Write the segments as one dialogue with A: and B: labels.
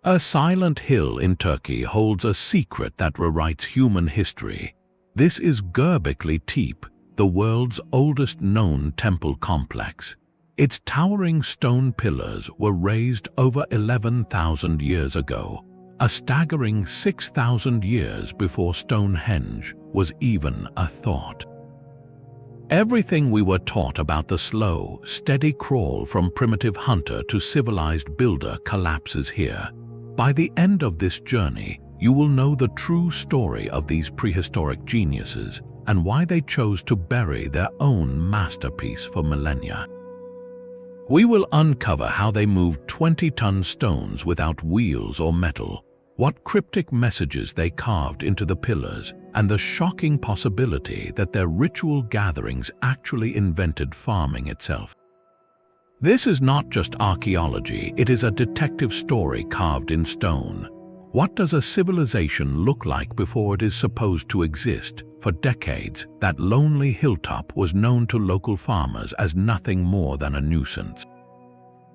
A: A silent hill in Turkey holds a secret that rewrites human history. This is Göbekli Tepe, the world's oldest known temple complex. Its towering stone pillars were raised over 11,000 years ago, a staggering 6,000 years before Stonehenge was even a thought. Everything we were taught about the slow, steady crawl from primitive hunter to civilized builder collapses here. By the end of this journey, you will know the true story of these prehistoric geniuses and why they chose to bury their own masterpiece for millennia. We will uncover how they moved 20-ton stones without wheels or metal, what cryptic messages they carved into the pillars, and the shocking possibility that their ritual gatherings actually invented farming itself. This is not just archaeology, it is a detective story carved in stone. What does a civilization look like before it is supposed to exist? For decades, that lonely hilltop was known to local farmers as nothing more than a nuisance.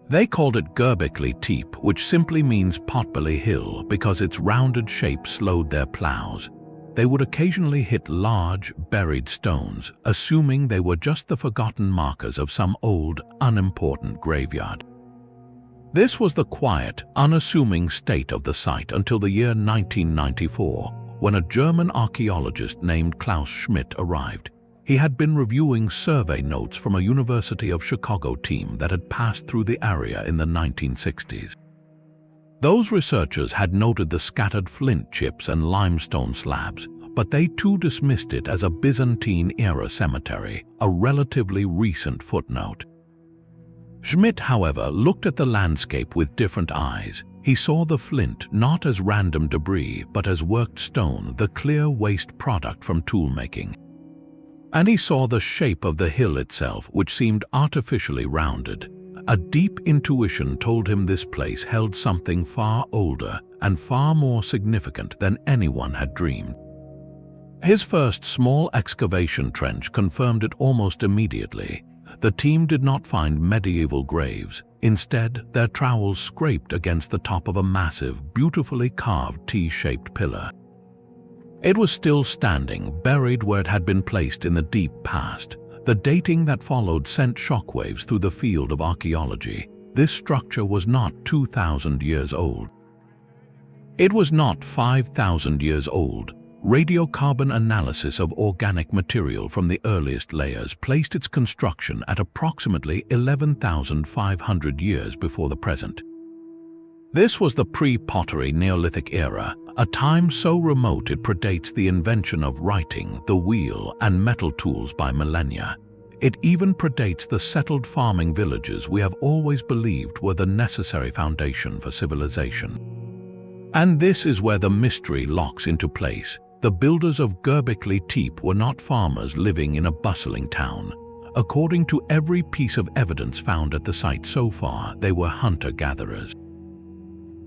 A: They called it Göbekli Tepe, which simply means potbelly hill because its rounded shape slowed their plows. They would occasionally hit large, buried stones, assuming they were just the forgotten markers of some old, unimportant graveyard. This was the quiet, unassuming state of the site until the year 1994, when a German archaeologist named Klaus Schmidt arrived. He had been reviewing survey notes from a University of Chicago team that had passed through the area in the 1960s. Those researchers had noted the scattered flint chips and limestone slabs, but they too dismissed it as a Byzantine-era cemetery, a relatively recent footnote. Schmidt, however, looked at the landscape with different eyes. He saw the flint not as random debris, but as worked stone, the clear waste product from toolmaking. And he saw the shape of the hill itself, which seemed artificially rounded. A deep intuition told him this place held something far older and far more significant than anyone had dreamed. His first small excavation trench confirmed it almost immediately. The team did not find medieval graves. Instead, their trowels scraped against the top of a massive, beautifully carved T-shaped pillar. It was still standing, buried where it had been placed in the deep past. The dating that followed sent shockwaves through the field of archaeology. This structure was not 2,000 years old. It was not 5,000 years old. Radiocarbon analysis of organic material from the earliest layers placed its construction at approximately 11,500 years before the present. This was the pre-pottery Neolithic era, a time so remote it predates the invention of writing, the wheel, and metal tools by millennia. It even predates the settled farming villages we have always believed were the necessary foundation for civilization. And this is where the mystery locks into place. The builders of Göbekli Tepe were not farmers living in a bustling town. According to every piece of evidence found at the site so far, they were hunter-gatherers.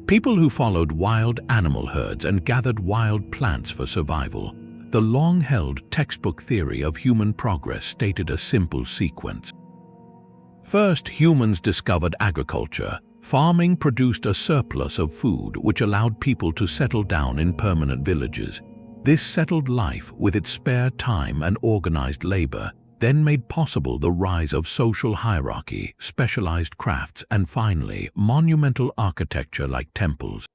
A: People who followed wild animal herds and gathered wild plants for survival. The long-held textbook theory of human progress stated a simple sequence. First, humans discovered agriculture. Farming produced a surplus of food which allowed people to settle down in permanent villages. This settled life, with its spare time and organized labor, then made possible the rise of social hierarchy, specialized crafts, and finally, monumental architecture like temples.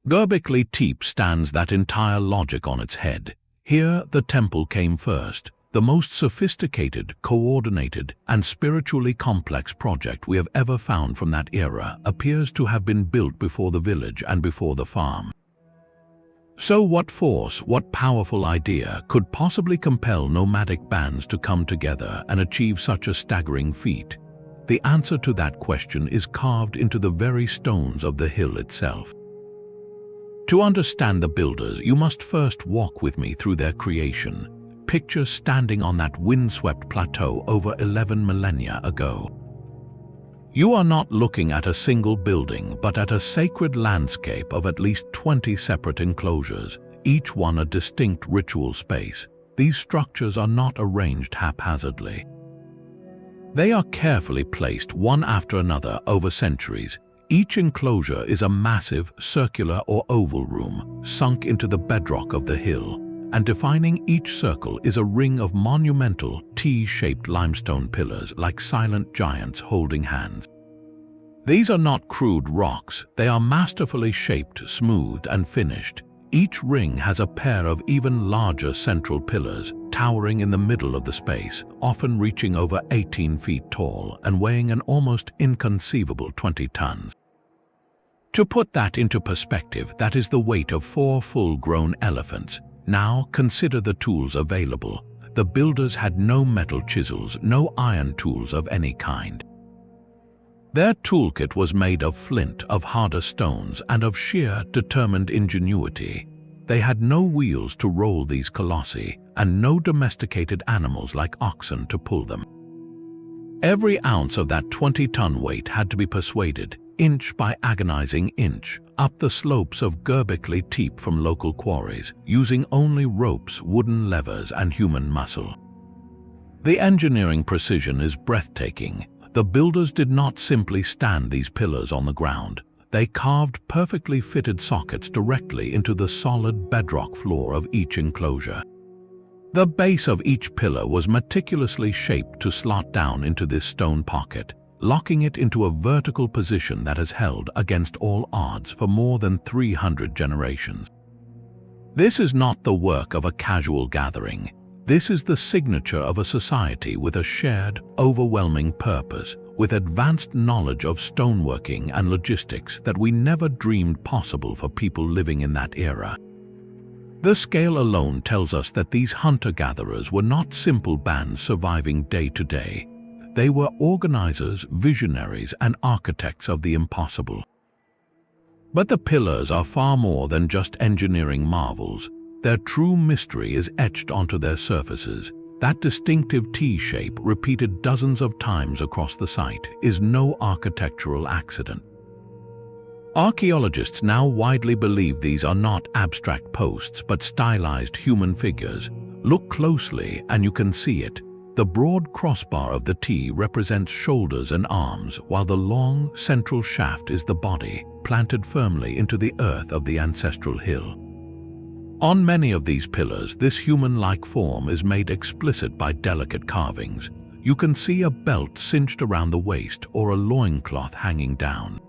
A: Göbekli Tepe stands that entire logic on its head. Here, the temple came first. The most sophisticated, coordinated, and spiritually complex project we have ever found from that era appears to have been built before the village and before the farm. So what force, what powerful idea could possibly compel nomadic bands to come together and achieve such a staggering feat? The answer to that question is carved into the very stones of the hill itself. To understand the builders, you must first walk with me through their creation. Picture standing on that windswept plateau over 11 millennia ago. You are not looking at a single building, but at a sacred landscape of at least 20 separate enclosures, each one a distinct ritual space. These structures are not arranged haphazardly. They are carefully placed one after another over centuries, Each enclosure is a massive, circular or oval room sunk into the bedrock of the hill, and defining each circle is a ring of monumental T-shaped limestone pillars like silent giants holding hands. These are not crude rocks, they are masterfully shaped, smoothed, and finished. Each ring has a pair of even larger central pillars, towering in the middle of the space, often reaching over 18 feet tall and weighing an almost inconceivable 20 tons. To put that into perspective, that is the weight of 4 full-grown elephants. Now consider the tools available. The builders had no metal chisels, no iron tools of any kind. Their toolkit was made of flint, of harder stones, and of sheer, determined ingenuity. They had no wheels to roll these colossi, and no domesticated animals like oxen to pull them. Every ounce of that 20-ton weight had to be persuaded, inch by agonizing inch, up the slopes of Göbekli Tepe from local quarries, using only ropes, wooden levers, and human muscle. The engineering precision is breathtaking. The builders did not simply stand these pillars on the ground. They carved perfectly fitted sockets directly into the solid bedrock floor of each enclosure. The base of each pillar was meticulously shaped to slot down into this stone pocket, locking it into a vertical position that has held against all odds for more than 300 generations. This is not the work of a casual gathering. This is the signature of a society with a shared, overwhelming purpose, with advanced knowledge of stoneworking and logistics that we never dreamed possible for people living in that era. The scale alone tells us that these hunter-gatherers were not simple bands surviving day to day. They were organizers, visionaries, and architects of the impossible. But the pillars are far more than just engineering marvels. Their true mystery is etched onto their surfaces. That distinctive T-shape, repeated dozens of times across the site, is no architectural accident. Archaeologists now widely believe these are not abstract posts but stylized human figures. Look closely and you can see it. The broad crossbar of the T represents shoulders and arms, while the long, central shaft is the body, planted firmly into the earth of the ancestral hill. On many of these pillars, this human-like form is made explicit by delicate carvings. You can see a belt cinched around the waist or a loincloth hanging down.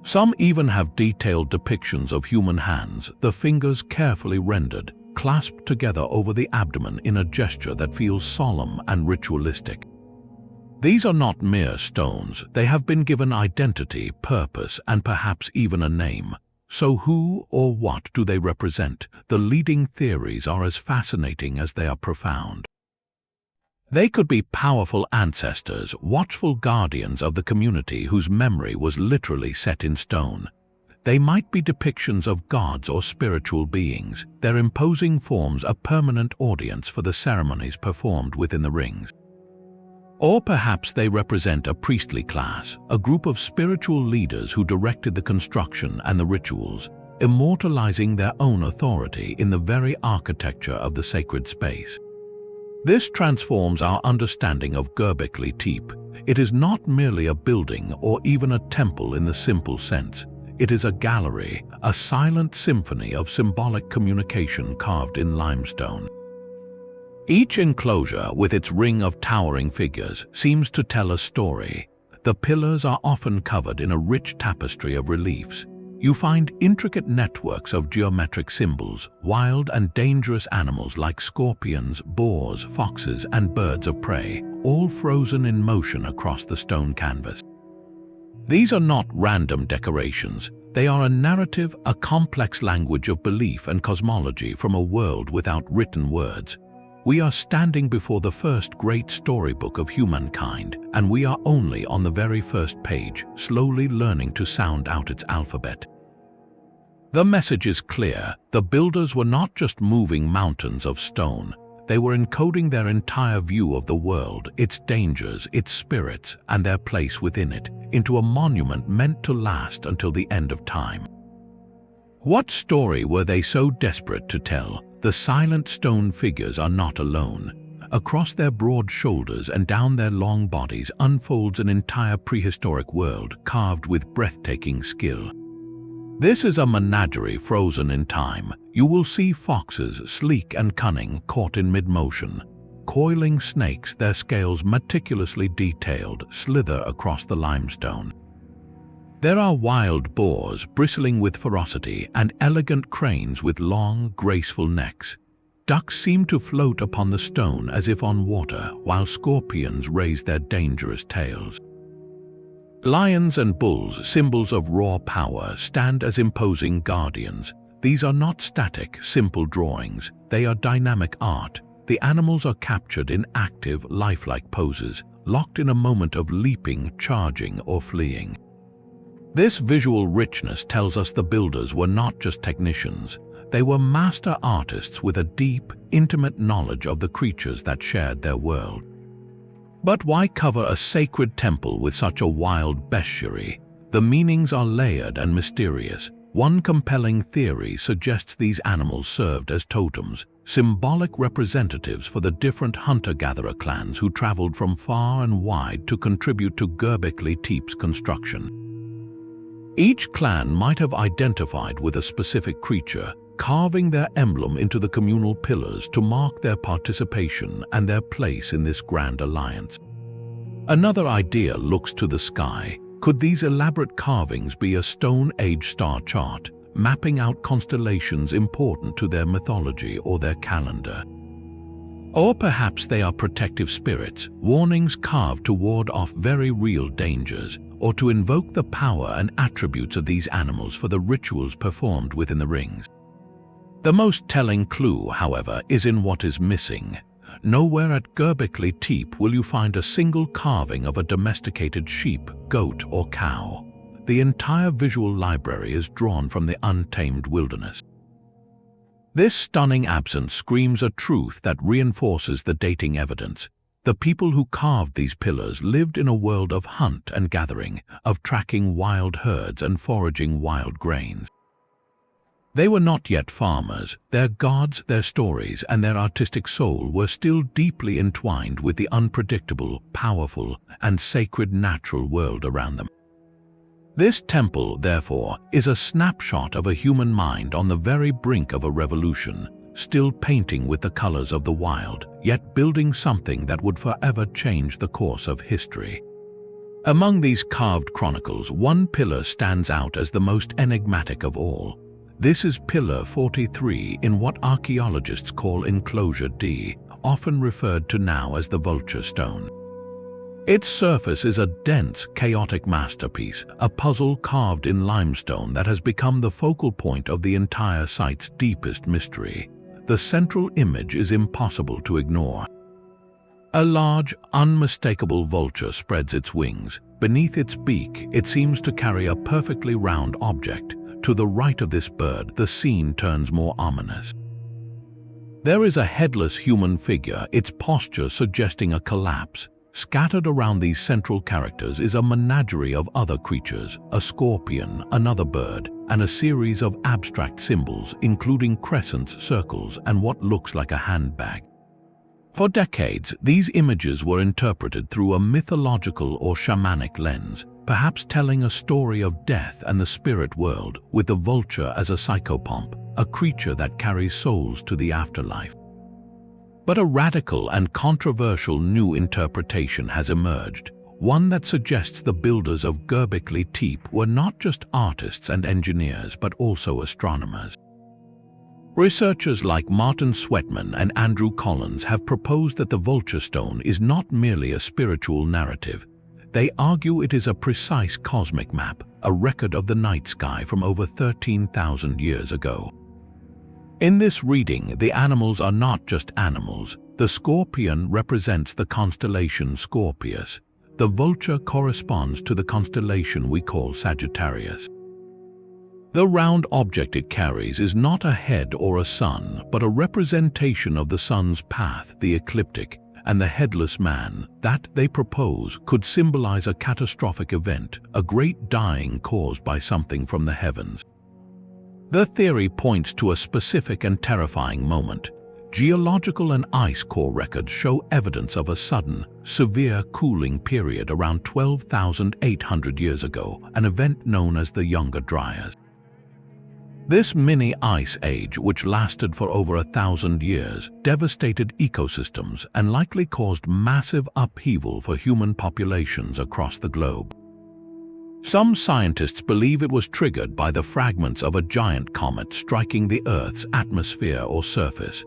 A: Some even have detailed depictions of human hands, the fingers carefully rendered, clasped together over the abdomen in a gesture that feels solemn and ritualistic. These are not mere stones. They have been given identity, purpose, and perhaps even a name. So who or what do they represent? The leading theories are as fascinating as they are profound. They could be powerful ancestors, watchful guardians of the community whose memory was literally set in stone. They might be depictions of gods or spiritual beings, their imposing forms a permanent audience for the ceremonies performed within the rings. Or perhaps they represent a priestly class, a group of spiritual leaders who directed the construction and the rituals, immortalizing their own authority in the very architecture of the sacred space. This transforms our understanding of Göbekli Tepe. It is not merely a building or even a temple in the simple sense. It is a gallery, a silent symphony of symbolic communication carved in limestone. Each enclosure, with its ring of towering figures, seems to tell a story. The pillars are often covered in a rich tapestry of reliefs. You find intricate networks of geometric symbols, wild and dangerous animals like scorpions, boars, foxes, and birds of prey, all frozen in motion across the stone canvas. These are not random decorations. They are a narrative, a complex language of belief and cosmology from a world without written words. We are standing before the first great storybook of humankind, and we are only on the very first page, slowly learning to sound out its alphabet. The message is clear. The builders were not just moving mountains of stone. They were encoding their entire view of the world, its dangers, its spirits, and their place within it, into a monument meant to last until the end of time. What story were they so desperate to tell? The silent stone figures are not alone. Across their broad shoulders and down their long bodies unfolds an entire prehistoric world carved with breathtaking skill. This is a menagerie frozen in time. You will see foxes, sleek and cunning, caught in mid-motion. Coiling snakes, their scales meticulously detailed, slither across the limestone. There are wild boars bristling with ferocity and elegant cranes with long, graceful necks. Ducks seem to float upon the stone as if on water, while scorpions raise their dangerous tails. Lions and bulls, symbols of raw power, stand as imposing guardians. These are not static, simple drawings. They are dynamic art. The animals are captured in active, lifelike poses, locked in a moment of leaping, charging, or fleeing. This visual richness tells us the builders were not just technicians. They were master artists with a deep, intimate knowledge of the creatures that shared their world. But why cover a sacred temple with such a wild bestiary? The meanings are layered and mysterious. One compelling theory suggests these animals served as totems, symbolic representatives for the different hunter-gatherer clans who traveled from far and wide to contribute to Göbekli Tepe's construction. Each clan might have identified with a specific creature, carving their emblem into the communal pillars to mark their participation and their place in this grand alliance. Another idea looks to the sky. Could these elaborate carvings be a Stone Age star chart, mapping out constellations important to their mythology or their calendar? Or perhaps they are protective spirits, warnings carved to ward off very real dangers, or to invoke the power and attributes of these animals for the rituals performed within the rings. The most telling clue, however, is in what is missing. Nowhere at Göbekli Tepe will you find a single carving of a domesticated sheep, goat, or cow. The entire visual library is drawn from the untamed wilderness. This stunning absence screams a truth that reinforces the dating evidence. The people who carved these pillars lived in a world of hunt and gathering, of tracking wild herds and foraging wild grains. They were not yet farmers. Their gods, their stories, and their artistic soul were still deeply entwined with the unpredictable, powerful, and sacred natural world around them. This temple, therefore, is a snapshot of a human mind on the very brink of a revolution, still painting with the colors of the wild, yet building something that would forever change the course of history. Among these carved chronicles, one pillar stands out as the most enigmatic of all. This is Pillar 43 in what archaeologists call Enclosure D, often referred to now as the Vulture Stone. Its surface is a dense, chaotic masterpiece, a puzzle carved in limestone that has become the focal point of the entire site's deepest mystery. The central image is impossible to ignore. A large, unmistakable vulture spreads its wings. Beneath its beak, it seems to carry a perfectly round object. To the right of this bird, the scene turns more ominous. There is a headless human figure, its posture suggesting a collapse. Scattered around these central characters is a menagerie of other creatures, a scorpion, another bird, and a series of abstract symbols, including crescents, circles, and what looks like a handbag. For decades, these images were interpreted through a mythological or shamanic lens, perhaps telling a story of death and the spirit world, with the vulture as a psychopomp, a creature that carries souls to the afterlife. But a radical and controversial new interpretation has emerged, one that suggests the builders of Göbekli Tepe were not just artists and engineers, but also astronomers. Researchers like Martin Sweatman and Andrew Collins have proposed that the Vulture Stone is not merely a spiritual narrative. They argue it is a precise cosmic map, a record of the night sky from over 13,000 years ago. In this reading, the animals are not just animals. The scorpion represents the constellation Scorpius. The vulture corresponds to the constellation we call Sagittarius. The round object it carries is not a head or a sun, but a representation of the sun's path, the ecliptic, and the headless man that, they propose, could symbolize a catastrophic event, a great dying caused by something from the heavens. The theory points to a specific and terrifying moment. Geological and ice core records show evidence of a sudden, severe cooling period around 12,800 years ago, an event known as the Younger Dryas. This mini ice age, which lasted for over 1,000 years, devastated ecosystems and likely caused massive upheaval for human populations across the globe. Some scientists believe it was triggered by the fragments of a giant comet striking the Earth's atmosphere or surface.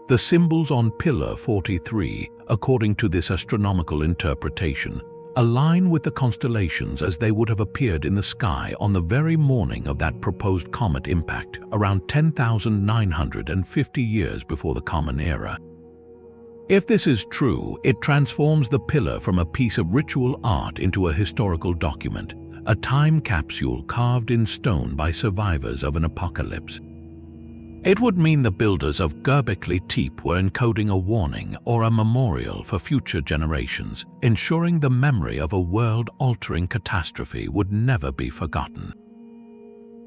A: The symbols on Pillar 43, according to this astronomical interpretation, align with the constellations as they would have appeared in the sky on the very morning of that proposed comet impact, around 10,950 years before the Common Era. If this is true, it transforms the pillar from a piece of ritual art into a historical document, a time capsule carved in stone by survivors of an apocalypse. It would mean the builders of Göbekli Tepe were encoding a warning or a memorial for future generations, ensuring the memory of a world-altering catastrophe would never be forgotten.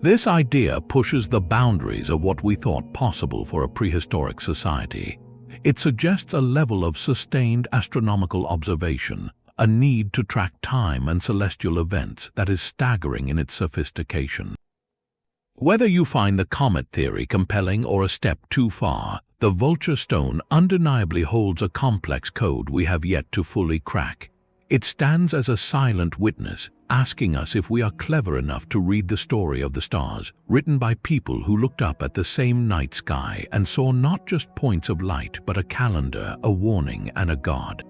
A: This idea pushes the boundaries of what we thought possible for a prehistoric society. It suggests a level of sustained astronomical observation, a need to track time and celestial events that is staggering in its sophistication. Whether you find the comet theory compelling or a step too far, the Vulture Stone undeniably holds a complex code we have yet to fully crack. It stands as a silent witness, asking us if we are clever enough to read the story of the stars, written by people who looked up at the same night sky and saw not just points of light but a calendar, a warning, and a god.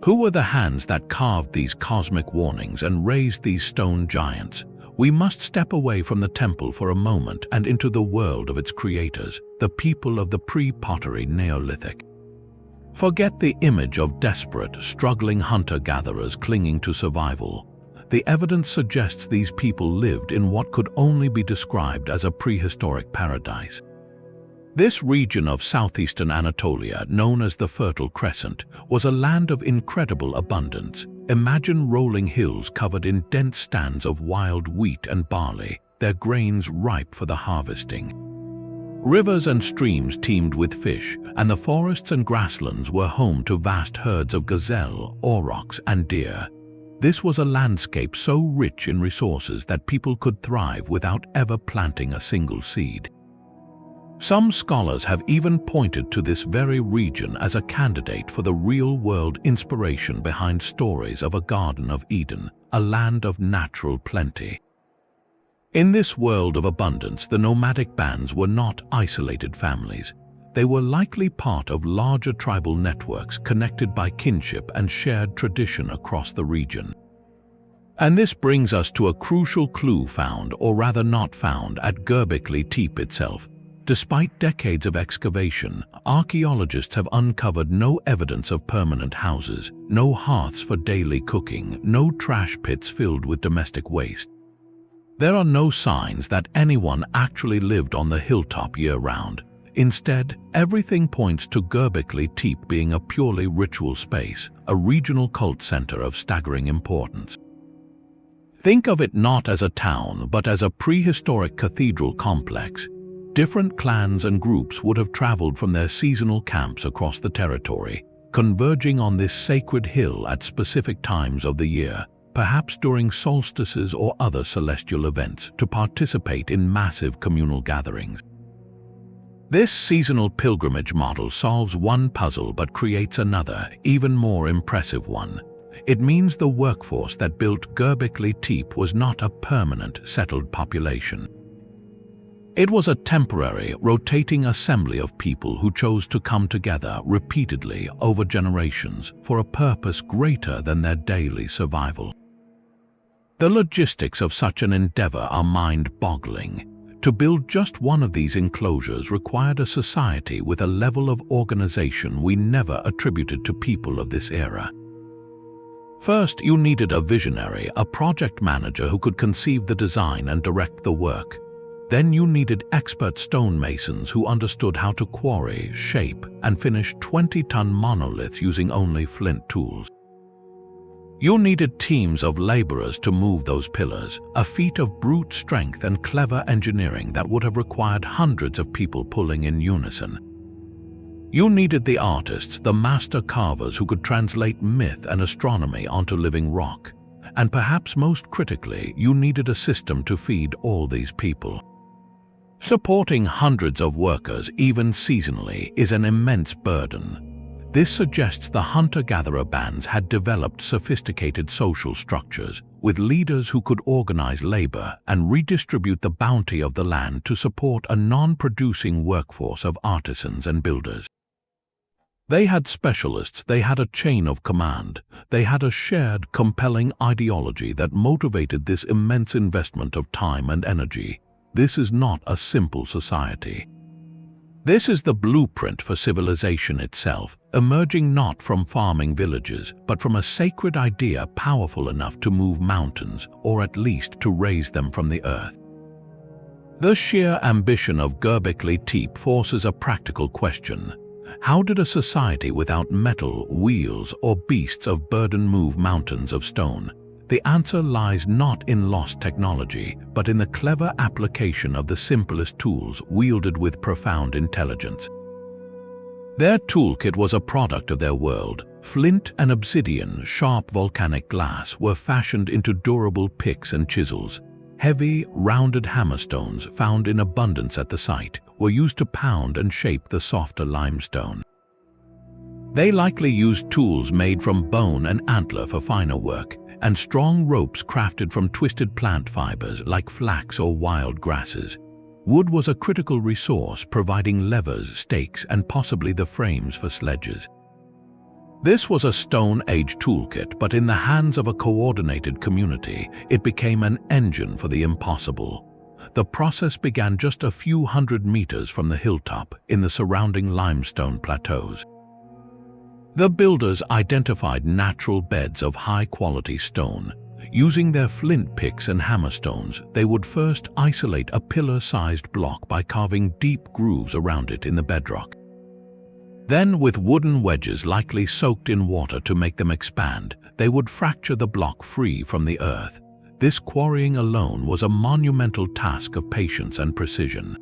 A: Who were the hands that carved these cosmic warnings and raised these stone giants? We must step away from the temple for a moment and into the world of its creators, the people of the pre-pottery Neolithic. Forget the image of desperate, struggling hunter-gatherers clinging to survival. The evidence suggests these people lived in what could only be described as a prehistoric paradise. This region of southeastern Anatolia, known as the Fertile Crescent, was a land of incredible abundance. Imagine rolling hills covered in dense stands of wild wheat and barley, their grains ripe for the harvesting. Rivers and streams teemed with fish, and the forests and grasslands were home to vast herds of gazelle, aurochs, and deer. This was a landscape so rich in resources that people could thrive without ever planting a single seed. Some scholars have even pointed to this very region as a candidate for the real-world inspiration behind stories of a Garden of Eden, a land of natural plenty. In this world of abundance, the nomadic bands were not isolated families. They were likely part of larger tribal networks connected by kinship and shared tradition across the region. And this brings us to a crucial clue found, or rather not found, at Göbekli Tepe itself. Despite decades of excavation, archaeologists have uncovered no evidence of permanent houses, no hearths for daily cooking, no trash pits filled with domestic waste. There are no signs that anyone actually lived on the hilltop year-round. Instead, everything points to Göbekli Tepe being a purely ritual space, a regional cult center of staggering importance. Think of it not as a town, but as a prehistoric cathedral complex. Different clans and groups would have traveled from their seasonal camps across the territory, converging on this sacred hill at specific times of the year, perhaps during solstices or other celestial events, to participate in massive communal gatherings. This seasonal pilgrimage model solves one puzzle but creates another, even more impressive one. It means the workforce that built Göbekli Tepe was not a permanent, settled population. It was a temporary, rotating assembly of people who chose to come together repeatedly over generations for a purpose greater than their daily survival. The logistics of such an endeavor are mind-boggling. To build just one of these enclosures required a society with a level of organization we never attributed to people of this era. First, you needed a visionary, a project manager who could conceive the design and direct the work. Then you needed expert stonemasons who understood how to quarry, shape, and finish 20-ton monoliths using only flint tools. You needed teams of laborers to move those pillars, a feat of brute strength and clever engineering that would have required hundreds of people pulling in unison. You needed the artists, the master carvers who could translate myth and astronomy onto living rock. And perhaps most critically, you needed a system to feed all these people. Supporting hundreds of workers, even seasonally, is an immense burden. This suggests the hunter-gatherer bands had developed sophisticated social structures, with leaders who could organize labor and redistribute the bounty of the land to support a non-producing workforce of artisans and builders. They had specialists, they had a chain of command, they had a shared, compelling ideology that motivated this immense investment of time and energy. This is not a simple society. This is the blueprint for civilization itself, emerging not from farming villages, but from a sacred idea powerful enough to move mountains, or at least to raise them from the earth. The sheer ambition of Göbekli Tepe forces a practical question. How did a society without metal, wheels, or beasts of burden move mountains of stone? The answer lies not in lost technology, but in the clever application of the simplest tools wielded with profound intelligence. Their toolkit was a product of their world. Flint and obsidian, sharp volcanic glass, were fashioned into durable picks and chisels. Heavy, rounded hammerstones, found in abundance at the site, were used to pound and shape the softer limestone. They likely used tools made from bone and antler for finer work, and strong ropes crafted from twisted plant fibers like flax or wild grasses. Wood was a critical resource, providing levers, stakes, and possibly the frames for sledges. This was a Stone Age toolkit, but in the hands of a coordinated community, it became an engine for the impossible. The process began just a few hundred meters from the hilltop in the surrounding limestone plateaus. The builders identified natural beds of high-quality stone. Using their flint picks and hammerstones, they would first isolate a pillar-sized block by carving deep grooves around it in the bedrock. Then, with wooden wedges likely soaked in water to make them expand, they would fracture the block free from the earth. This quarrying alone was a monumental task of patience and precision.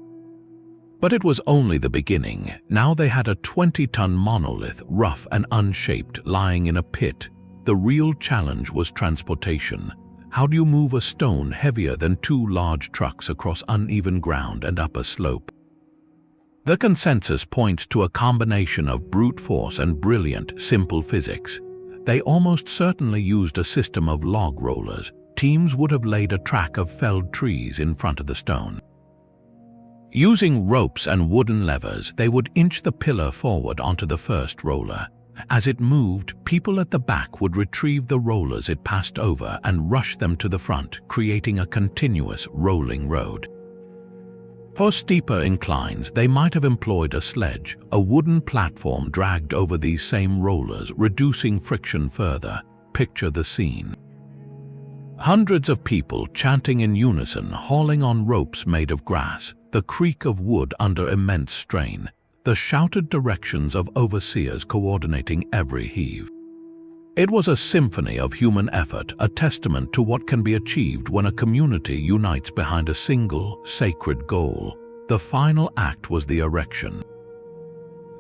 A: But it was only the beginning. Now they had a 20-ton monolith, rough and unshaped, lying in a pit. The real challenge was transportation. How do you move a stone heavier than 2 large trucks across uneven ground and up a slope? The consensus points to a combination of brute force and brilliant, simple physics. They almost certainly used a system of log rollers. Teams would have laid a track of felled trees in front of the stone. Using ropes and wooden levers, they would inch the pillar forward onto the first roller. As it moved, people at the back would retrieve the rollers it passed over and rush them to the front, creating a continuous rolling road. For steeper inclines, they might have employed a sledge, a wooden platform dragged over these same rollers, reducing friction further. Picture the scene. Hundreds of people chanting in unison, hauling on ropes made of grass, the creak of wood under immense strain, the shouted directions of overseers coordinating every heave. It was a symphony of human effort, a testament to what can be achieved when a community unites behind a single, sacred goal. The final act was the erection.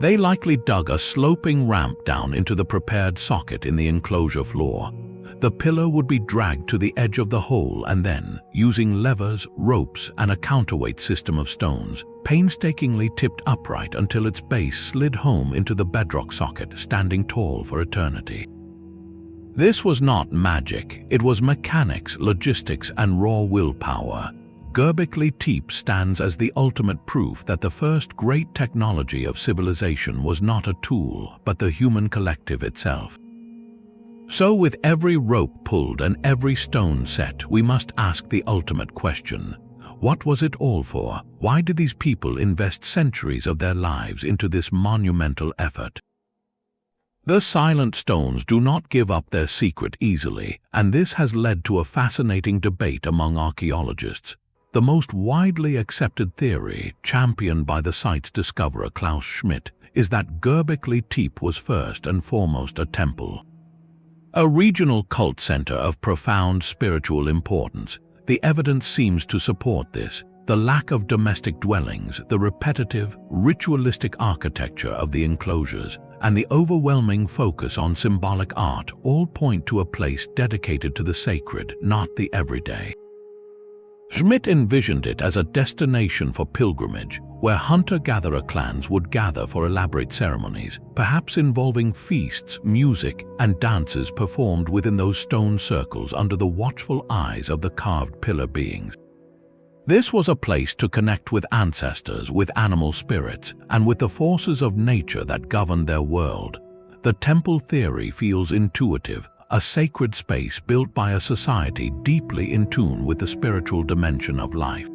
A: They likely dug a sloping ramp down into the prepared socket in the enclosure floor. The pillar would be dragged to the edge of the hole and then, using levers, ropes, and a counterweight system of stones, painstakingly tipped upright until its base slid home into the bedrock socket, standing tall for eternity. This was not magic, it was mechanics, logistics, and raw willpower. Göbekli Tepe stands as the ultimate proof that the first great technology of civilization was not a tool, but the human collective itself. So with every rope pulled and every stone set, we must ask the ultimate question. What was it all for? Why did these people invest centuries of their lives into this monumental effort? The silent stones do not give up their secret easily, and this has led to a fascinating debate among archaeologists. The most widely accepted theory, championed by the site's discoverer Klaus Schmidt, is that Göbekli Tepe was first and foremost a temple. A regional cult center of profound spiritual importance. The evidence seems to support this. The lack of domestic dwellings, the repetitive, ritualistic architecture of the enclosures, and the overwhelming focus on symbolic art all point to a place dedicated to the sacred, not the everyday. Schmidt envisioned it as a destination for pilgrimage, where hunter-gatherer clans would gather for elaborate ceremonies, perhaps involving feasts, music, and dances performed within those stone circles under the watchful eyes of the carved pillar beings. This was a place to connect with ancestors, with animal spirits, and with the forces of nature that governed their world. The temple theory feels intuitive, a sacred space built by a society deeply in tune with the spiritual dimension of life.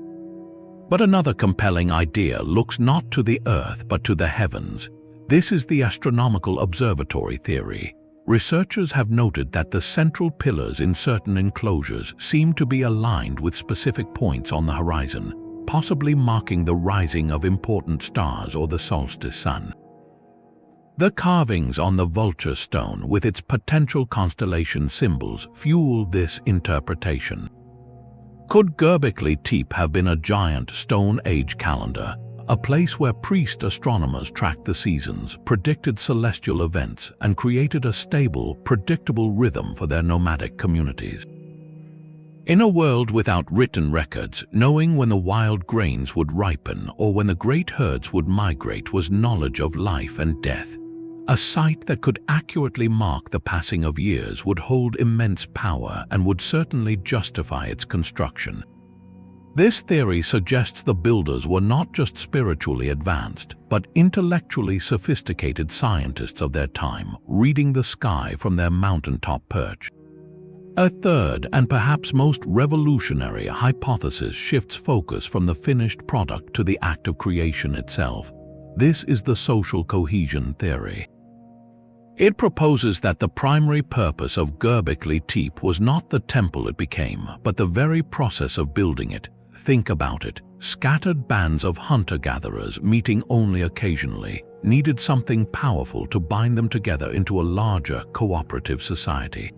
A: But another compelling idea looks not to the earth but to the heavens. This is the astronomical observatory theory. Researchers have noted that the central pillars in certain enclosures seem to be aligned with specific points on the horizon, possibly marking the rising of important stars or the solstice sun. The carvings on the Vulture Stone with its potential constellation symbols fuel this interpretation. Could Göbekli Tepe have been a giant Stone Age calendar, a place where priest astronomers tracked the seasons, predicted celestial events, and created a stable, predictable rhythm for their nomadic communities? In a world without written records, knowing when the wild grains would ripen or when the great herds would migrate was knowledge of life and death. A site that could accurately mark the passing of years would hold immense power and would certainly justify its construction. This theory suggests the builders were not just spiritually advanced, but intellectually sophisticated scientists of their time, reading the sky from their mountaintop perch. A third, and perhaps most revolutionary, hypothesis shifts focus from the finished product to the act of creation itself. This is the social cohesion theory. It proposes that the primary purpose of Göbekli Tepe was not the temple it became, but the very process of building it. Think about it. Scattered bands of hunter-gatherers meeting only occasionally needed something powerful to bind them together into a larger, cooperative society.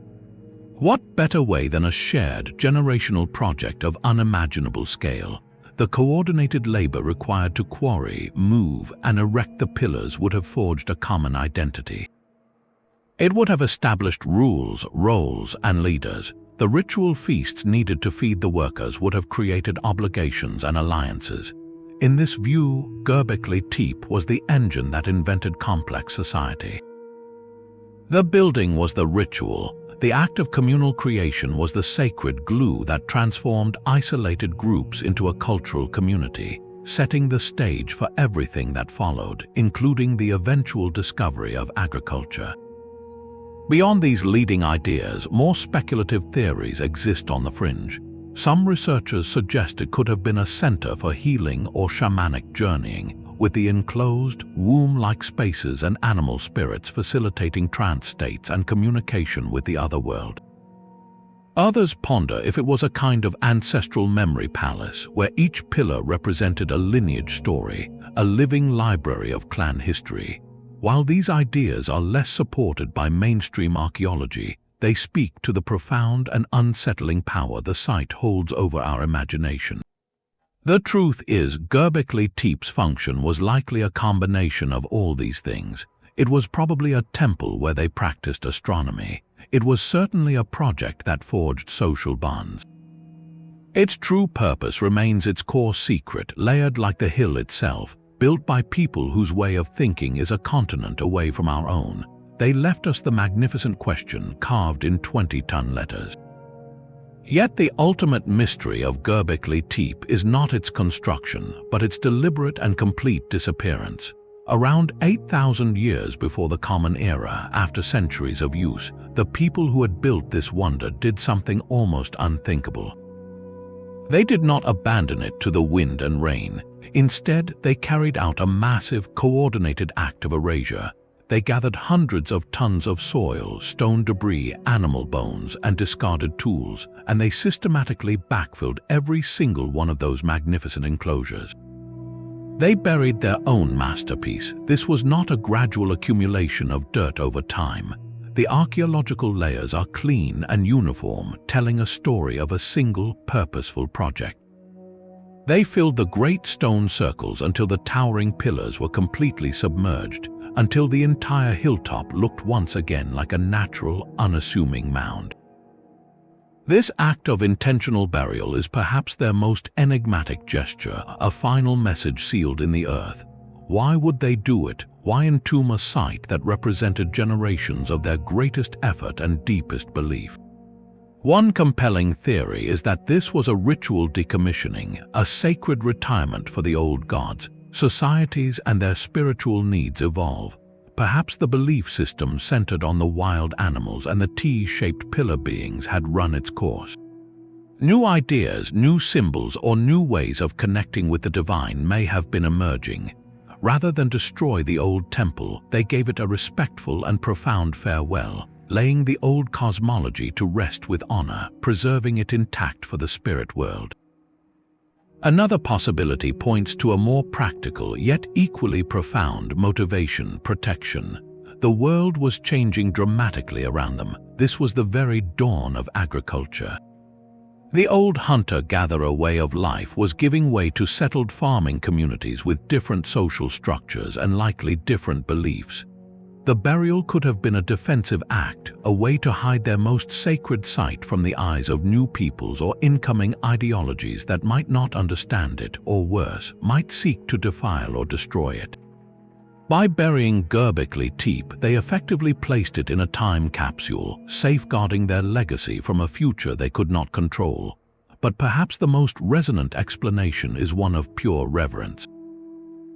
A: What better way than a shared, generational project of unimaginable scale? The coordinated labor required to quarry, move, and erect the pillars would have forged a common identity. It would have established rules, roles, and leaders. The ritual feasts needed to feed the workers would have created obligations and alliances. In this view, Göbekli Tepe was the engine that invented complex society. The building was the ritual. The act of communal creation was the sacred glue that transformed isolated groups into a cultural community, setting the stage for everything that followed, including the eventual discovery of agriculture. Beyond these leading ideas, more speculative theories exist on the fringe. Some researchers suggest it could have been a center for healing or shamanic journeying, with the enclosed, womb-like spaces and animal spirits facilitating trance states and communication with the other world. Others ponder if it was a kind of ancestral memory palace, where each pillar represented a lineage story, a living library of clan history. While these ideas are less supported by mainstream archaeology, they speak to the profound and unsettling power the site holds over our imagination. The truth is, Göbekli Tepe's function was likely a combination of all these things. It was probably a temple where they practiced astronomy. It was certainly a project that forged social bonds. Its true purpose remains its core secret, layered like the hill itself, built by people whose way of thinking is a continent away from our own. They left us the magnificent question carved in 20-ton letters. Yet the ultimate mystery of Göbekli Tepe is not its construction, but its deliberate and complete disappearance. Around 8,000 years before the Common Era, after centuries of use, the people who had built this wonder did something almost unthinkable. They did not abandon it to the wind and rain. Instead, they carried out a massive, coordinated act of erasure. They gathered hundreds of tons of soil, stone debris, animal bones, and discarded tools, and they systematically backfilled every single one of those magnificent enclosures. They buried their own masterpiece. This was not a gradual accumulation of dirt over time. The archaeological layers are clean and uniform, telling a story of a single, purposeful project. They filled the great stone circles until the towering pillars were completely submerged, until the entire hilltop looked once again like a natural, unassuming mound. This act of intentional burial is perhaps their most enigmatic gesture, a final message sealed in the earth. Why would they do it? Why entomb a site that represented generations of their greatest effort and deepest belief? One compelling theory is that this was a ritual decommissioning, a sacred retirement for the old gods. Societies and their spiritual needs evolve. Perhaps the belief system centered on the wild animals and the T-shaped pillar beings had run its course. New ideas, new symbols, or new ways of connecting with the divine may have been emerging. Rather than destroy the old temple, they gave it a respectful and profound farewell, laying the old cosmology to rest with honor, preserving it intact for the spirit world. Another possibility points to a more practical yet equally profound motivation: protection. The world was changing dramatically around them. This was the very dawn of agriculture. The old hunter-gatherer way of life was giving way to settled farming communities with different social structures and likely different beliefs. The burial could have been a defensive act, a way to hide their most sacred site from the eyes of new peoples or incoming ideologies that might not understand it, or worse, might seek to defile or destroy it. By burying Göbekli Tepe, they effectively placed it in a time capsule, safeguarding their legacy from a future they could not control. But perhaps the most resonant explanation is one of pure reverence.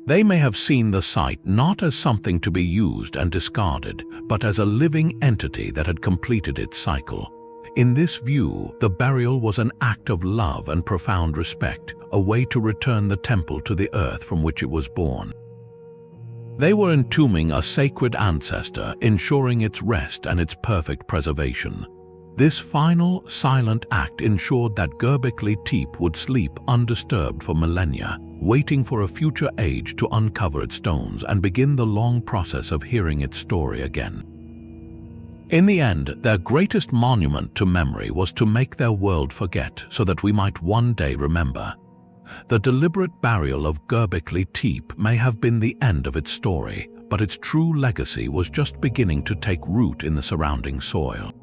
A: They may have seen the site not as something to be used and discarded, but as a living entity that had completed its cycle. In this view, the burial was an act of love and profound respect, a way to return the temple to the earth from which it was born. They were entombing a sacred ancestor, ensuring its rest and its perfect preservation. This final, silent act ensured that Göbekli Tepe would sleep undisturbed for millennia, waiting for a future age to uncover its stones and begin the long process of hearing its story again. In the end, their greatest monument to memory was to make their world forget so that we might one day remember. The deliberate burial of Göbekli Tepe may have been the end of its story, but its true legacy was just beginning to take root in the surrounding soil.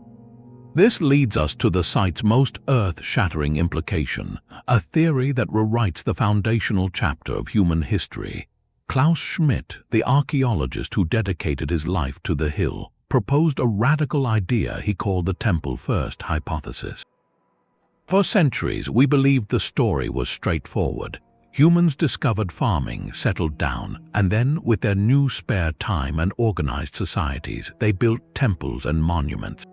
A: This leads us to the site's most earth-shattering implication, a theory that rewrites the foundational chapter of human history. Klaus Schmidt, the archaeologist who dedicated his life to the hill, proposed a radical idea he called the Temple First hypothesis. For centuries, we believed the story was straightforward. Humans discovered farming, settled down, and then, with their new spare time and organized societies, they built temples and monuments.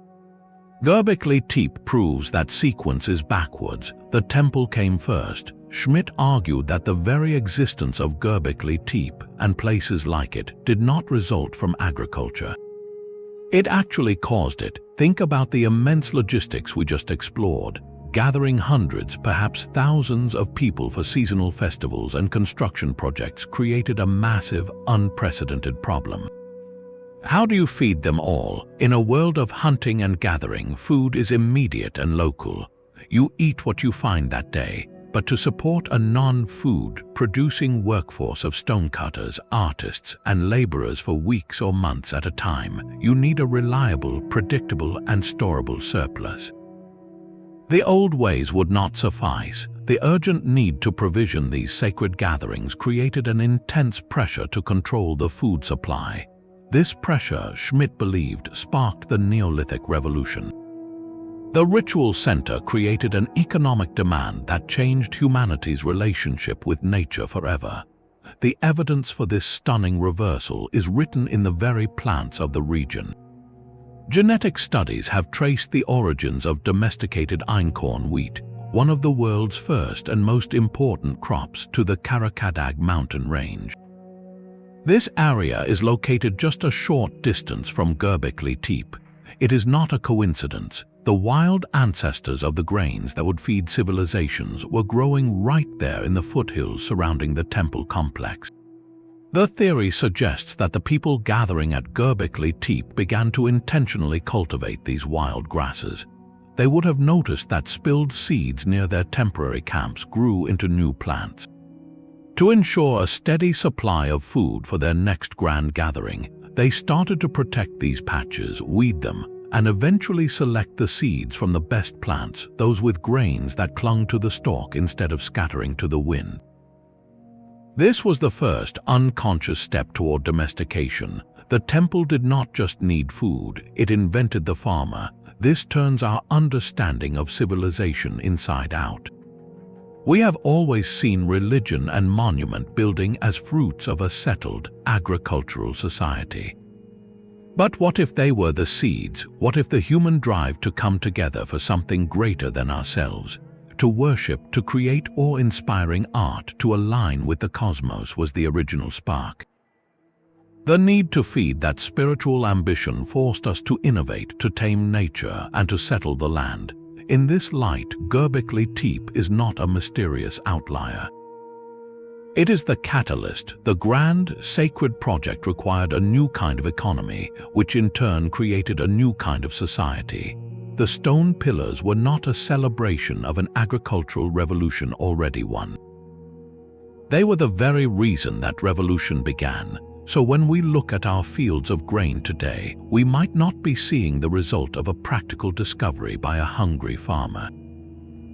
A: Göbekli Tepe proves that sequence is backwards. The temple came first. Schmidt argued that the very existence of Göbekli Tepe and places like it did not result from agriculture. It actually caused it. Think about the immense logistics we just explored. Gathering hundreds, perhaps thousands of people for seasonal festivals and construction projects created a massive, unprecedented problem. How do you feed them all? In a world of hunting and gathering, food is immediate and local. You eat what you find that day. But to support a non-food producing workforce of stonecutters, artists, and laborers for weeks or months at a time, you need a reliable, predictable, and storable surplus. The old ways would not suffice. The urgent need to provision these sacred gatherings created an intense pressure to control the food supply. This pressure, Schmidt believed, sparked the Neolithic Revolution. The ritual center created an economic demand that changed humanity's relationship with nature forever. The evidence for this stunning reversal is written in the very plants of the region. Genetic studies have traced the origins of domesticated einkorn wheat, one of the world's first and most important crops, to the Karakadag mountain range. This area is located just a short distance from Göbekli Tepe. It is not a coincidence. The wild ancestors of the grains that would feed civilizations were growing right there in the foothills surrounding the temple complex. The theory suggests that the people gathering at Göbekli Tepe began to intentionally cultivate these wild grasses. they would have noticed that spilled seeds near their temporary camps grew into new plants. To ensure a steady supply of food for their next grand gathering, they started to protect these patches, weed them, and eventually select the seeds from the best plants, those with grains that clung to the stalk instead of scattering to the wind. This was the first unconscious step toward domestication. The temple did not just need food, it invented the farmer. This turns our understanding of civilization inside out. We have always seen religion and monument building as fruits of a settled, agricultural society. But what if they were the seeds? What if the human drive to come together for something greater than ourselves, to worship, to create awe-inspiring art, to align with the cosmos was the original spark? The need to feed that spiritual ambition forced us to innovate, to tame nature, and to settle the land. In this light, Göbekli Tepe is not a mysterious outlier. It is the catalyst. The grand, sacred project required a new kind of economy, which in turn created a new kind of society. The stone pillars were not a celebration of an agricultural revolution already won. They were the very reason that revolution began. So when we look at our fields of grain today, we might not be seeing the result of a practical discovery by a hungry farmer.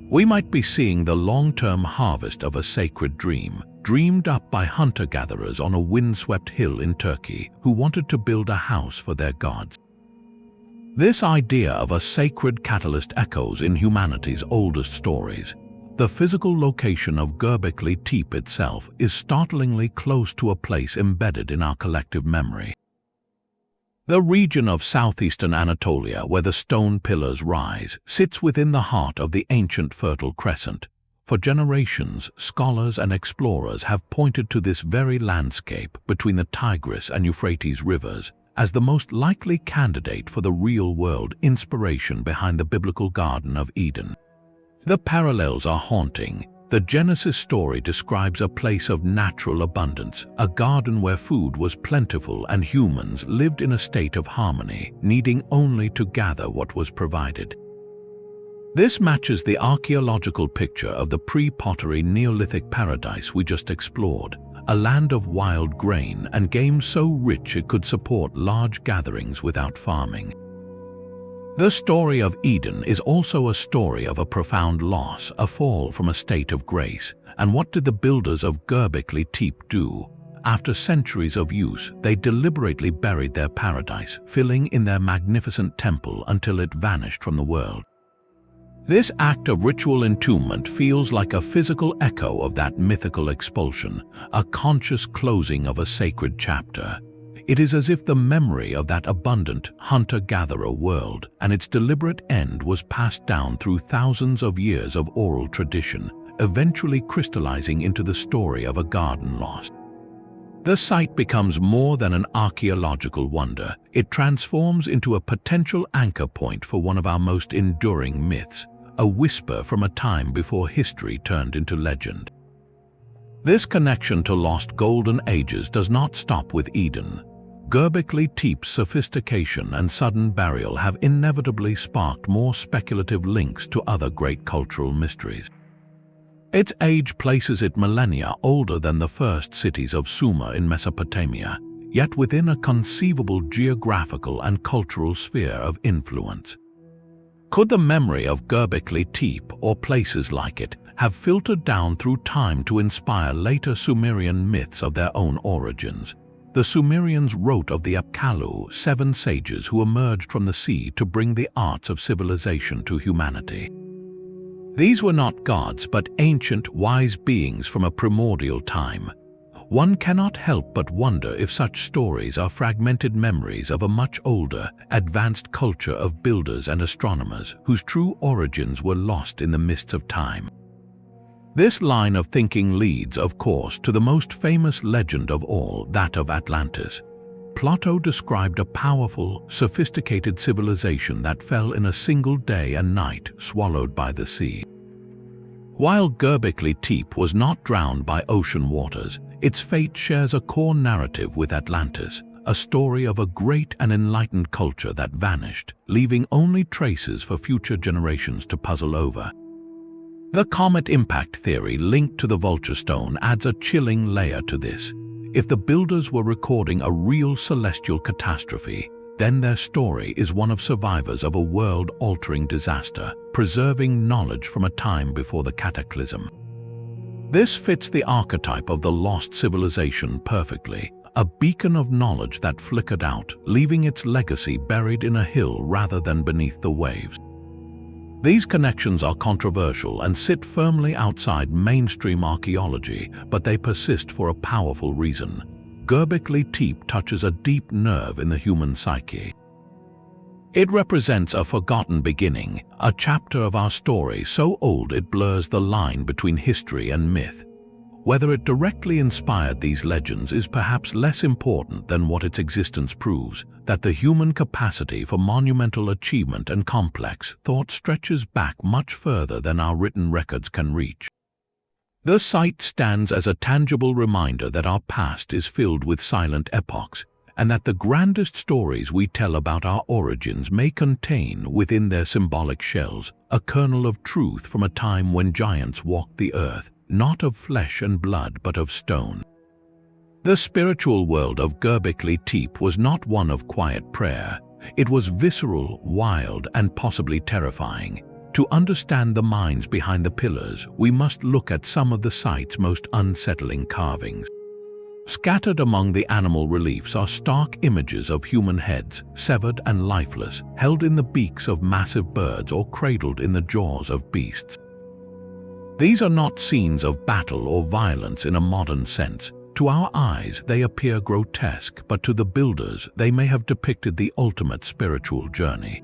A: We might be seeing the long-term harvest of a sacred dream, dreamed up by hunter-gatherers on a windswept hill in Turkey who wanted to build a house for their gods. This idea of a sacred catalyst echoes in humanity's oldest stories. The physical location of Göbekli Tepe itself is startlingly close to a place embedded in our collective memory. The region of southeastern Anatolia where the stone pillars rise sits within the heart of the ancient Fertile Crescent. For generations, scholars and explorers have pointed to this very landscape between the Tigris and Euphrates rivers as the most likely candidate for the real-world inspiration behind the biblical Garden of Eden. The parallels are haunting. The Genesis story describes a place of natural abundance, a garden where food was plentiful and humans lived in a state of harmony, needing only to gather what was provided. This matches the archaeological picture of the pre-pottery Neolithic paradise we just explored, a land of wild grain and game so rich it could support large gatherings without farming. The story of Eden is also a story of a profound loss, a fall from a state of grace. And what did the builders of Göbekli Tepe do? After centuries of use, they deliberately buried their paradise, filling in their magnificent temple until it vanished from the world. This act of ritual entombment feels like a physical echo of that mythical expulsion, a conscious closing of a sacred chapter. It is as if the memory of that abundant hunter-gatherer world and its deliberate end was passed down through thousands of years of oral tradition, eventually crystallizing into the story of a garden lost. The site becomes more than an archaeological wonder. It transforms into a potential anchor point for one of our most enduring myths, a whisper from a time before history turned into legend. This connection to lost golden ages does not stop with Eden. Göbekli Tepe's sophistication and sudden burial have inevitably sparked more speculative links to other great cultural mysteries. Its age places it millennia older than the first cities of Sumer in Mesopotamia, yet within a conceivable geographical and cultural sphere of influence. Could the memory of Göbekli Tepe, or places like it, have filtered down through time to inspire later Sumerian myths of their own origins? The Sumerians wrote of the Apkallu, 7 sages who emerged from the sea to bring the arts of civilization to humanity. These were not gods, but ancient, wise beings from a primordial time. One cannot help but wonder if such stories are fragmented memories of a much older, advanced culture of builders and astronomers whose true origins were lost in the mists of time. This line of thinking leads, of course, to the most famous legend of all, that of Atlantis. Plato described a powerful, sophisticated civilization that fell in a single day and night, swallowed by the sea. While Göbekli Tepe was not drowned by ocean waters, its fate shares a core narrative with Atlantis, a story of a great and enlightened culture that vanished, leaving only traces for future generations to puzzle over. The comet impact theory linked to the Vulture Stone adds a chilling layer to this. If the builders were recording a real celestial catastrophe, then their story is one of survivors of a world-altering disaster, preserving knowledge from a time before the cataclysm. This fits the archetype of the lost civilization perfectly, a beacon of knowledge that flickered out, leaving its legacy buried in a hill rather than beneath the waves. These connections are controversial and sit firmly outside mainstream archaeology, but they persist for a powerful reason. Göbekli Tepe touches a deep nerve in the human psyche. It represents a forgotten beginning, a chapter of our story so old it blurs the line between history and myth. Whether it directly inspired these legends is perhaps less important than what its existence proves, that the human capacity for monumental achievement and complex thought stretches back much further than our written records can reach. The site stands as a tangible reminder that our past is filled with silent epochs, and that the grandest stories we tell about our origins may contain within their symbolic shells a kernel of truth from a time when giants walked the earth, not of flesh and blood but of stone. The spiritual world of Göbekli Tepe was not one of quiet prayer. It was visceral, wild, and possibly terrifying. To understand the minds behind the pillars, we must look at some of the site's most unsettling carvings. Scattered among the animal reliefs are stark images of human heads, severed and lifeless, held in the beaks of massive birds or cradled in the jaws of beasts. These are not scenes of battle or violence in a modern sense. To our eyes, they appear grotesque, but to the builders, they may have depicted the ultimate spiritual journey.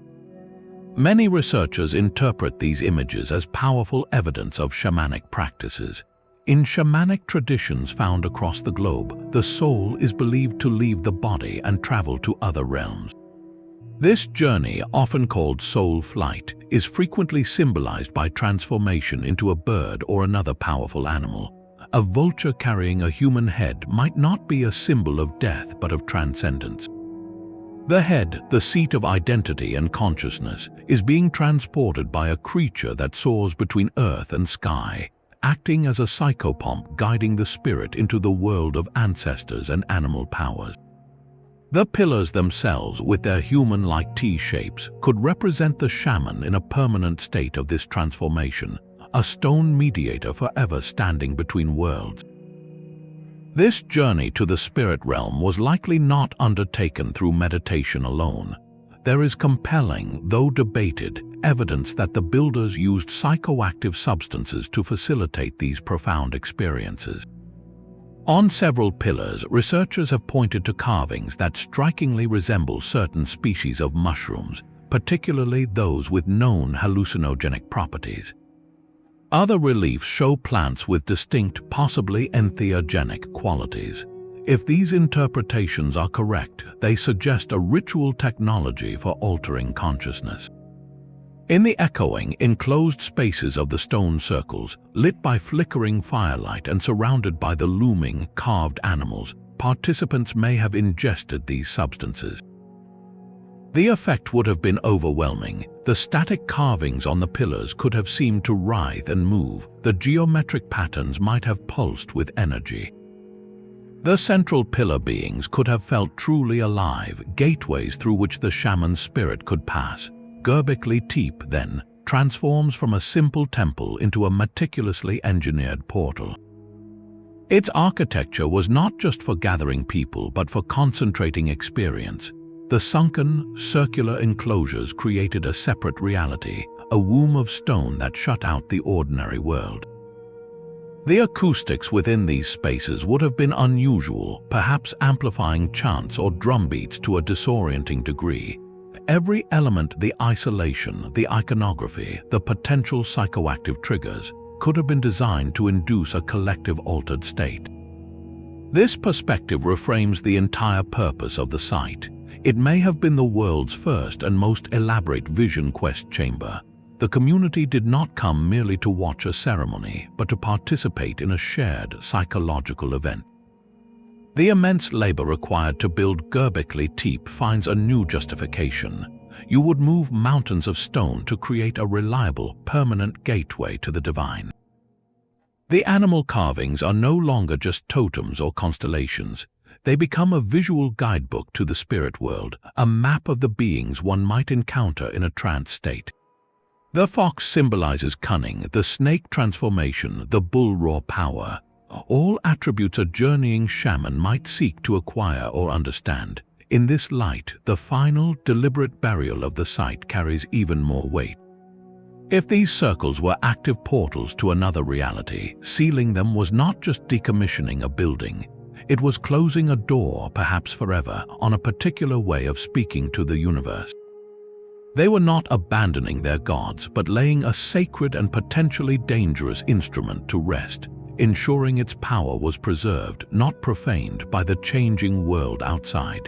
A: Many researchers interpret these images as powerful evidence of shamanic practices. In shamanic traditions found across the globe, the soul is believed to leave the body and travel to other realms. This journey, often called soul flight, is frequently symbolized by transformation into a bird or another powerful animal. A vulture carrying a human head might not be a symbol of death but of transcendence. The head, the seat of identity and consciousness, is being transported by a creature that soars between earth and sky, acting as a psychopomp guiding the spirit into the world of ancestors and animal powers. The pillars themselves, with their human-like T-shapes, could represent the shaman in a permanent state of this transformation, a stone mediator forever standing between worlds. This journey to the spirit realm was likely not undertaken through meditation alone. There is compelling, though debated, evidence that the builders used psychoactive substances to facilitate these profound experiences. On several pillars, researchers have pointed to carvings that strikingly resemble certain species of mushrooms, particularly those with known hallucinogenic properties. Other reliefs show plants with distinct, possibly entheogenic qualities. If these interpretations are correct, they suggest a ritual technology for altering consciousness. In the echoing, enclosed spaces of the stone circles, lit by flickering firelight and surrounded by the looming, carved animals, participants may have ingested these substances. The effect would have been overwhelming. The static carvings on the pillars could have seemed to writhe and move. The geometric patterns might have pulsed with energy. The central pillar beings could have felt truly alive, gateways through which the shaman's spirit could pass. Göbekli Tepe, then, transforms from a simple temple into a meticulously engineered portal. Its architecture was not just for gathering people but for concentrating experience. The sunken, circular enclosures created a separate reality, a womb of stone that shut out the ordinary world. The acoustics within these spaces would have been unusual, perhaps amplifying chants or drumbeats to a disorienting degree. Every element, the isolation, the iconography, the potential psychoactive triggers, could have been designed to induce a collective altered state. This perspective reframes the entire purpose of the site. It may have been the world's first and most elaborate vision quest chamber. The community did not come merely to watch a ceremony, but to participate in a shared psychological event. The immense labor required to build Göbekli Tepe finds a new justification. You would move mountains of stone to create a reliable, permanent gateway to the divine. The animal carvings are no longer just totems or constellations. They become a visual guidebook to the spirit world, a map of the beings one might encounter in a trance state. The fox symbolizes cunning, the snake transformation, the bull raw power. All attributes a journeying shaman might seek to acquire or understand. In this light, the final, deliberate burial of the site carries even more weight. If these circles were active portals to another reality, sealing them was not just decommissioning a building. It was closing a door, perhaps forever, on a particular way of speaking to the universe. They were not abandoning their gods, but laying a sacred and potentially dangerous instrument to rest, ensuring its power was preserved, not profaned, by the changing world outside.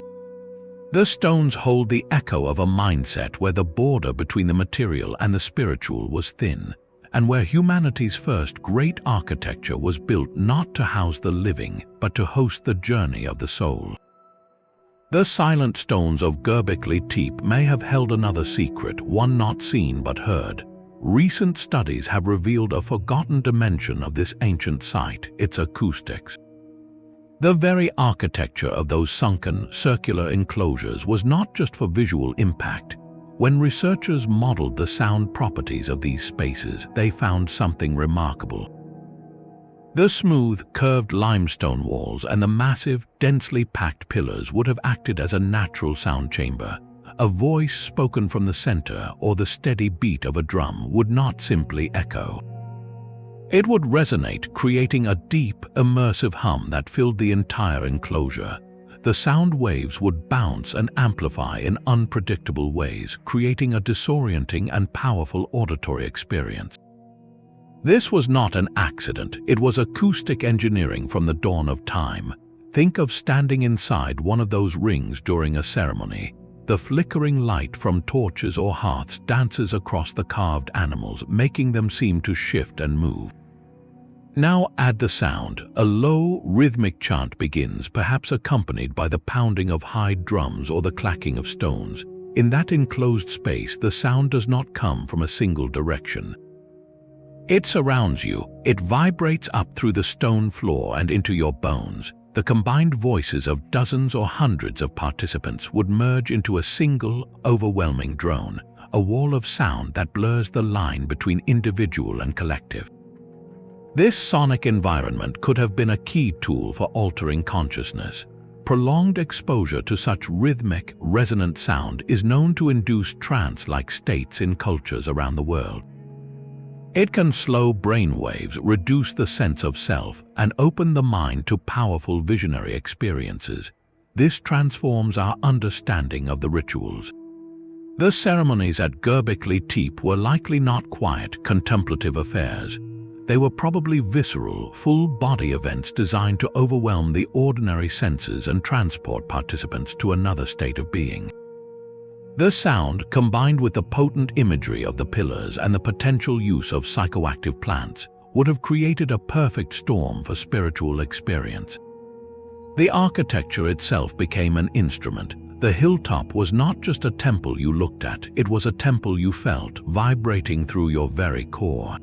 A: The stones hold the echo of a mindset where the border between the material and the spiritual was thin, and where humanity's first great architecture was built not to house the living, but to host the journey of the soul. The silent stones of Göbekli Tepe may have held another secret, one not seen but heard. Recent studies have revealed a forgotten dimension of this ancient site, its acoustics. The very architecture of those sunken, circular enclosures was not just for visual impact. When researchers modeled the sound properties of these spaces, they found something remarkable. The smooth, curved limestone walls and the massive, densely packed pillars would have acted as a natural sound chamber. A voice spoken from the center or the steady beat of a drum would not simply echo. It would resonate, creating a deep, immersive hum that filled the entire enclosure. The sound waves would bounce and amplify in unpredictable ways, creating a disorienting and powerful auditory experience. This was not an accident, it was acoustic engineering from the dawn of time. Think of standing inside one of those rings during a ceremony. The flickering light from torches or hearths dances across the carved animals, making them seem to shift and move. Now add the sound. A low, rhythmic chant begins, perhaps accompanied by the pounding of hide drums or the clacking of stones. In that enclosed space, the sound does not come from a single direction. It surrounds you. It vibrates up through the stone floor and into your bones. The combined voices of dozens or hundreds of participants would merge into a single, overwhelming drone, a wall of sound that blurs the line between individual and collective. This sonic environment could have been a key tool for altering consciousness. Prolonged exposure to such rhythmic, resonant sound is known to induce trance-like states in cultures around the world. It can slow brain waves, reduce the sense of self, and open the mind to powerful visionary experiences. This transforms our understanding of the rituals. The ceremonies at Göbekli Tepe were likely not quiet, contemplative affairs. They were probably visceral, full-body events designed to overwhelm the ordinary senses and transport participants to another state of being. The sound, combined with the potent imagery of the pillars and the potential use of psychoactive plants, would have created a perfect storm for spiritual experience. The architecture itself became an instrument. The hilltop was not just a temple you looked at, it was a temple you felt, vibrating through your very core.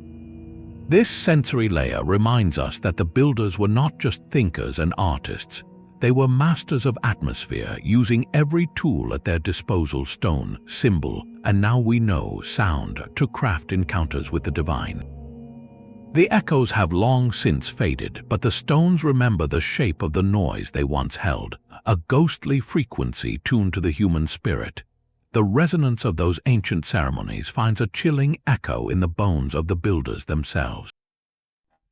A: This sensory layer reminds us that the builders were not just thinkers and artists. They were masters of atmosphere, using every tool at their disposal, stone, symbol, and now we know sound, to craft encounters with the divine. The echoes have long since faded, but the stones remember the shape of the noise they once held, a ghostly frequency tuned to the human spirit. The resonance of those ancient ceremonies finds a chilling echo in the bones of the builders themselves.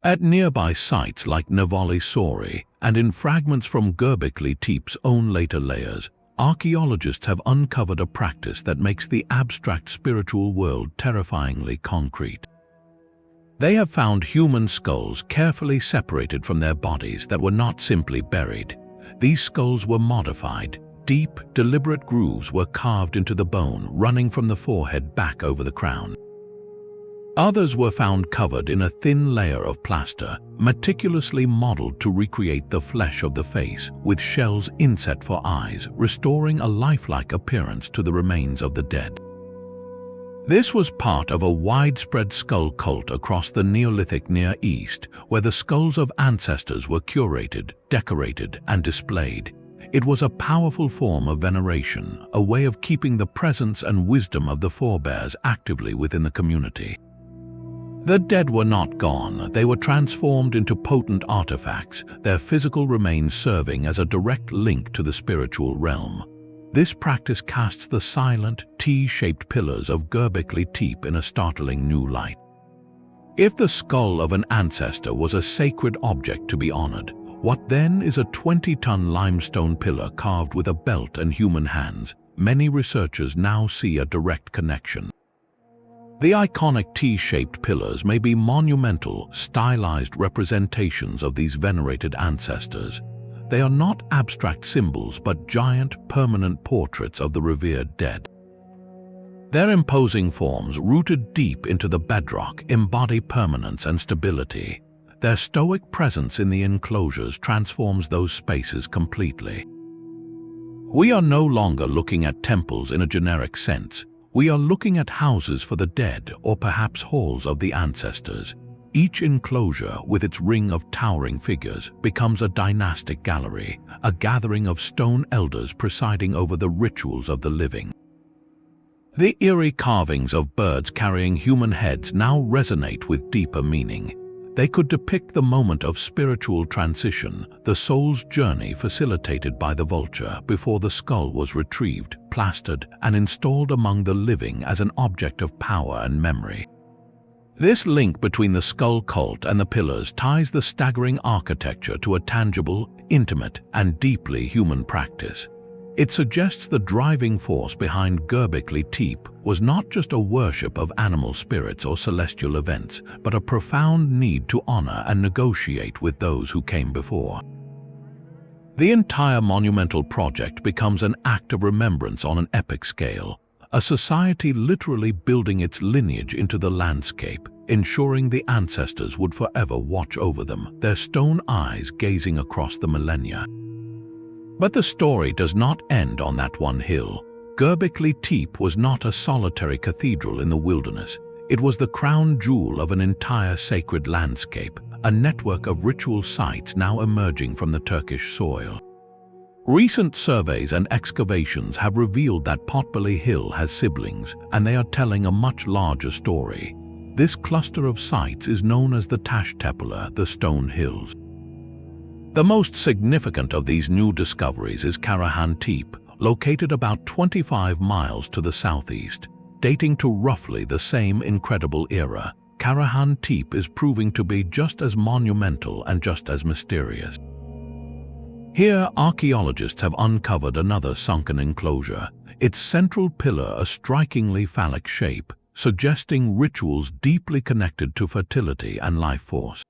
A: At nearby sites like Navali Sori and in fragments from Göbekli Tepe's own later layers, archaeologists have uncovered a practice that makes the abstract spiritual world terrifyingly concrete. They have found human skulls carefully separated from their bodies that were not simply buried. These skulls were modified. Deep, deliberate grooves were carved into the bone, running from the forehead back over the crown. Others were found covered in a thin layer of plaster, meticulously modeled to recreate the flesh of the face, with shells inset for eyes, restoring a lifelike appearance to the remains of the dead. This was part of a widespread skull cult across the Neolithic Near East, where the skulls of ancestors were curated, decorated, and displayed. It was a powerful form of veneration, a way of keeping the presence and wisdom of the forebears actively within the community. The dead were not gone, they were transformed into potent artifacts, their physical remains serving as a direct link to the spiritual realm. This practice casts the silent, T-shaped pillars of Göbekli Tepe in a startling new light. If the skull of an ancestor was a sacred object to be honored, what then is a 20-ton limestone pillar carved with a belt and human hands? Many researchers now see a direct connection. The iconic T-shaped pillars may be monumental, stylized representations of these venerated ancestors. They are not abstract symbols but giant, permanent portraits of the revered dead. Their imposing forms, rooted deep into the bedrock, embody permanence and stability. Their stoic presence in the enclosures transforms those spaces completely. We are no longer looking at temples in a generic sense. We are looking at houses for the dead, or perhaps halls of the ancestors. Each enclosure, with its ring of towering figures, becomes a dynastic gallery, a gathering of stone elders presiding over the rituals of the living. The eerie carvings of birds carrying human heads now resonate with deeper meaning. They could depict the moment of spiritual transition, the soul's journey facilitated by the vulture before the skull was retrieved, plastered, and installed among the living as an object of power and memory. This link between the skull cult and the pillars ties the staggering architecture to a tangible, intimate, and deeply human practice. It suggests the driving force behind Göbekli Tepe was not just a worship of animal spirits or celestial events, but a profound need to honor and negotiate with those who came before. The entire monumental project becomes an act of remembrance on an epic scale, a society literally building its lineage into the landscape, ensuring the ancestors would forever watch over them, their stone eyes gazing across the millennia. But the story does not end on that one hill. Göbekli Tepe was not a solitary cathedral in the wilderness. It was the crown jewel of an entire sacred landscape, a network of ritual sites now emerging from the Turkish soil. Recent surveys and excavations have revealed that Potbelly Hill has siblings, and they are telling a much larger story. This cluster of sites is known as the Taş Tepeler, the Stone Hills. The most significant of these new discoveries is Karahan Tepe, located about 25 miles to the southeast. Dating to roughly the same incredible era, Karahan Tepe is proving to be just as monumental and just as mysterious. Here, archaeologists have uncovered another sunken enclosure, its central pillar a strikingly phallic shape, suggesting rituals deeply connected to fertility and life force.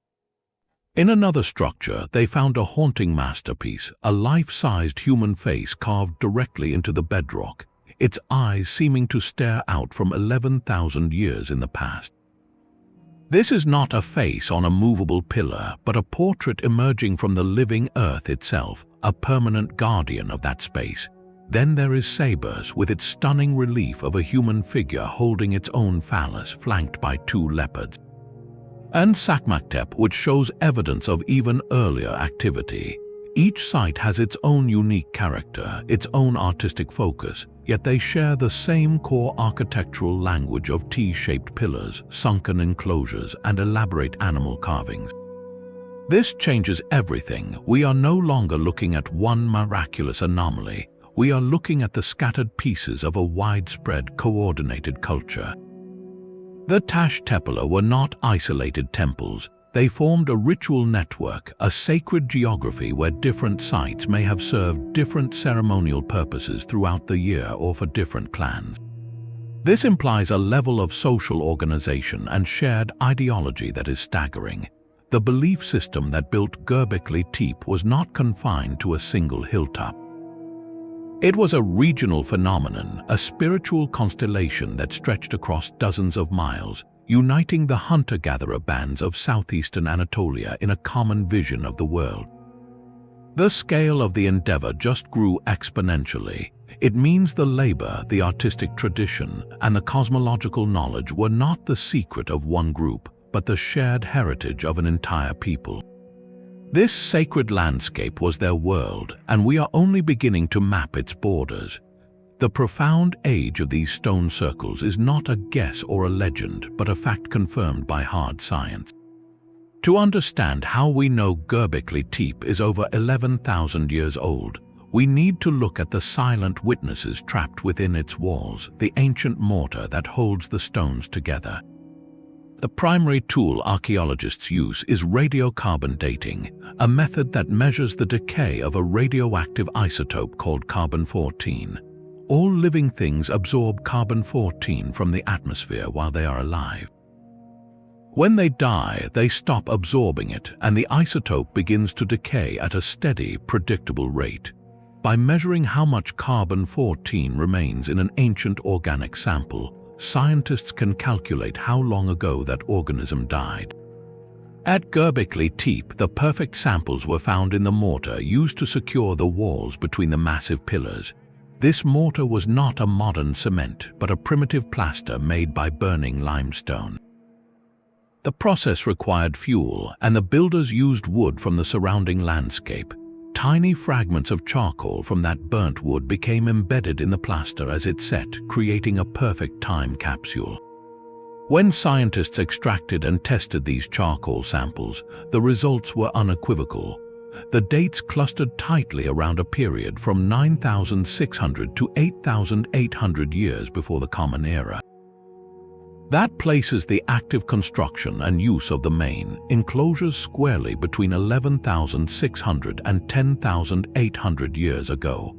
A: In another structure, they found a haunting masterpiece, a life-sized human face carved directly into the bedrock, its eyes seeming to stare out from 11,000 years in the past. This is not a face on a movable pillar, but a portrait emerging from the living earth itself, a permanent guardian of that space. Then there is Sabers, with its stunning relief of a human figure holding its own phallus flanked by two leopards. And Sakmaktep, which shows evidence of even earlier activity. Each site has its own unique character, its own artistic focus, yet they share the same core architectural language of T-shaped pillars, sunken enclosures, and elaborate animal carvings. This changes everything. We are no longer looking at one miraculous anomaly. We are looking at the scattered pieces of a widespread, coordinated culture. The Taş Tepeler were not isolated temples. They formed a ritual network, a sacred geography where different sites may have served different ceremonial purposes throughout the year or for different clans. This implies a level of social organization and shared ideology that is staggering. The belief system that built Göbekli Tepe was not confined to a single hilltop. It was a regional phenomenon, a spiritual constellation that stretched across dozens of miles, uniting the hunter-gatherer bands of southeastern Anatolia in a common vision of the world. The scale of the endeavor just grew exponentially. It means the labor, the artistic tradition, and the cosmological knowledge were not the secret of one group, but the shared heritage of an entire people. This sacred landscape was their world, and we are only beginning to map its borders. The profound age of these stone circles is not a guess or a legend, but a fact confirmed by hard science. To understand how we know Göbekli Tepe is over 11,000 years old, we need to look at the silent witnesses trapped within its walls, the ancient mortar that holds the stones together. The primary tool archaeologists use is radiocarbon dating, a method that measures the decay of a radioactive isotope called carbon-14. All living things absorb carbon-14 from the atmosphere while they are alive. When they die, they stop absorbing it, and the isotope begins to decay at a steady, predictable rate. By measuring how much carbon-14 remains in an ancient organic sample, scientists can calculate how long ago that organism died. At Göbekli Tepe, the perfect samples were found in the mortar used to secure the walls between the massive pillars. This mortar was not a modern cement, but a primitive plaster made by burning limestone. The process required fuel, and the builders used wood from the surrounding landscape. Tiny fragments of charcoal from that burnt wood became embedded in the plaster as it set, creating a perfect time capsule. When scientists extracted and tested these charcoal samples, the results were unequivocal. The dates clustered tightly around a period from 9,600 to 8,800 years before the Common Era. That places the active construction and use of the main enclosures squarely between 11,600 and 10,800 years ago.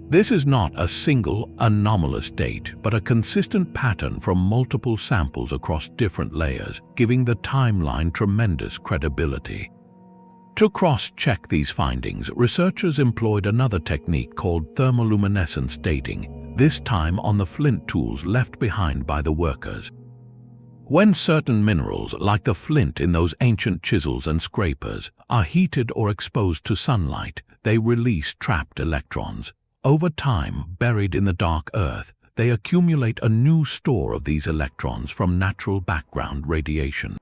A: This is not a single, anomalous date, but a consistent pattern from multiple samples across different layers, giving the timeline tremendous credibility. To cross-check these findings, researchers employed another technique called thermoluminescence dating, this time on the flint tools left behind by the workers. When certain minerals, like the flint in those ancient chisels and scrapers, are heated or exposed to sunlight, they release trapped electrons. Over time, buried in the dark earth, they accumulate a new store of these electrons from natural background radiation.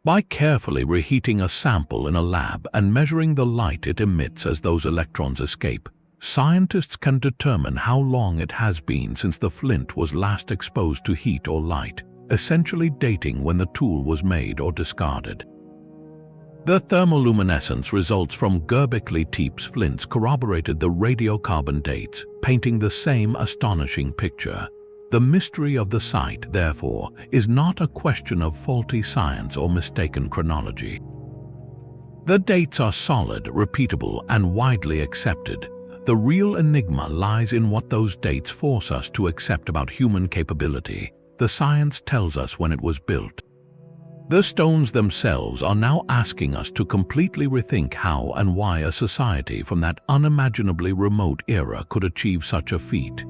A: By carefully reheating a sample in a lab and measuring the light it emits as those electrons escape, scientists can determine how long it has been since the flint was last exposed to heat or light, essentially dating when the tool was made or discarded. The thermoluminescence results from Göbekli Tepe's flints corroborated the radiocarbon dates, painting the same astonishing picture. The mystery of the site, therefore, is not a question of faulty science or mistaken chronology. The dates are solid, repeatable, and widely accepted. The real enigma lies in what those dates force us to accept about human capability. The science tells us when it was built. The stones themselves are now asking us to completely rethink how and why a society from that unimaginably remote era could achieve such a feat.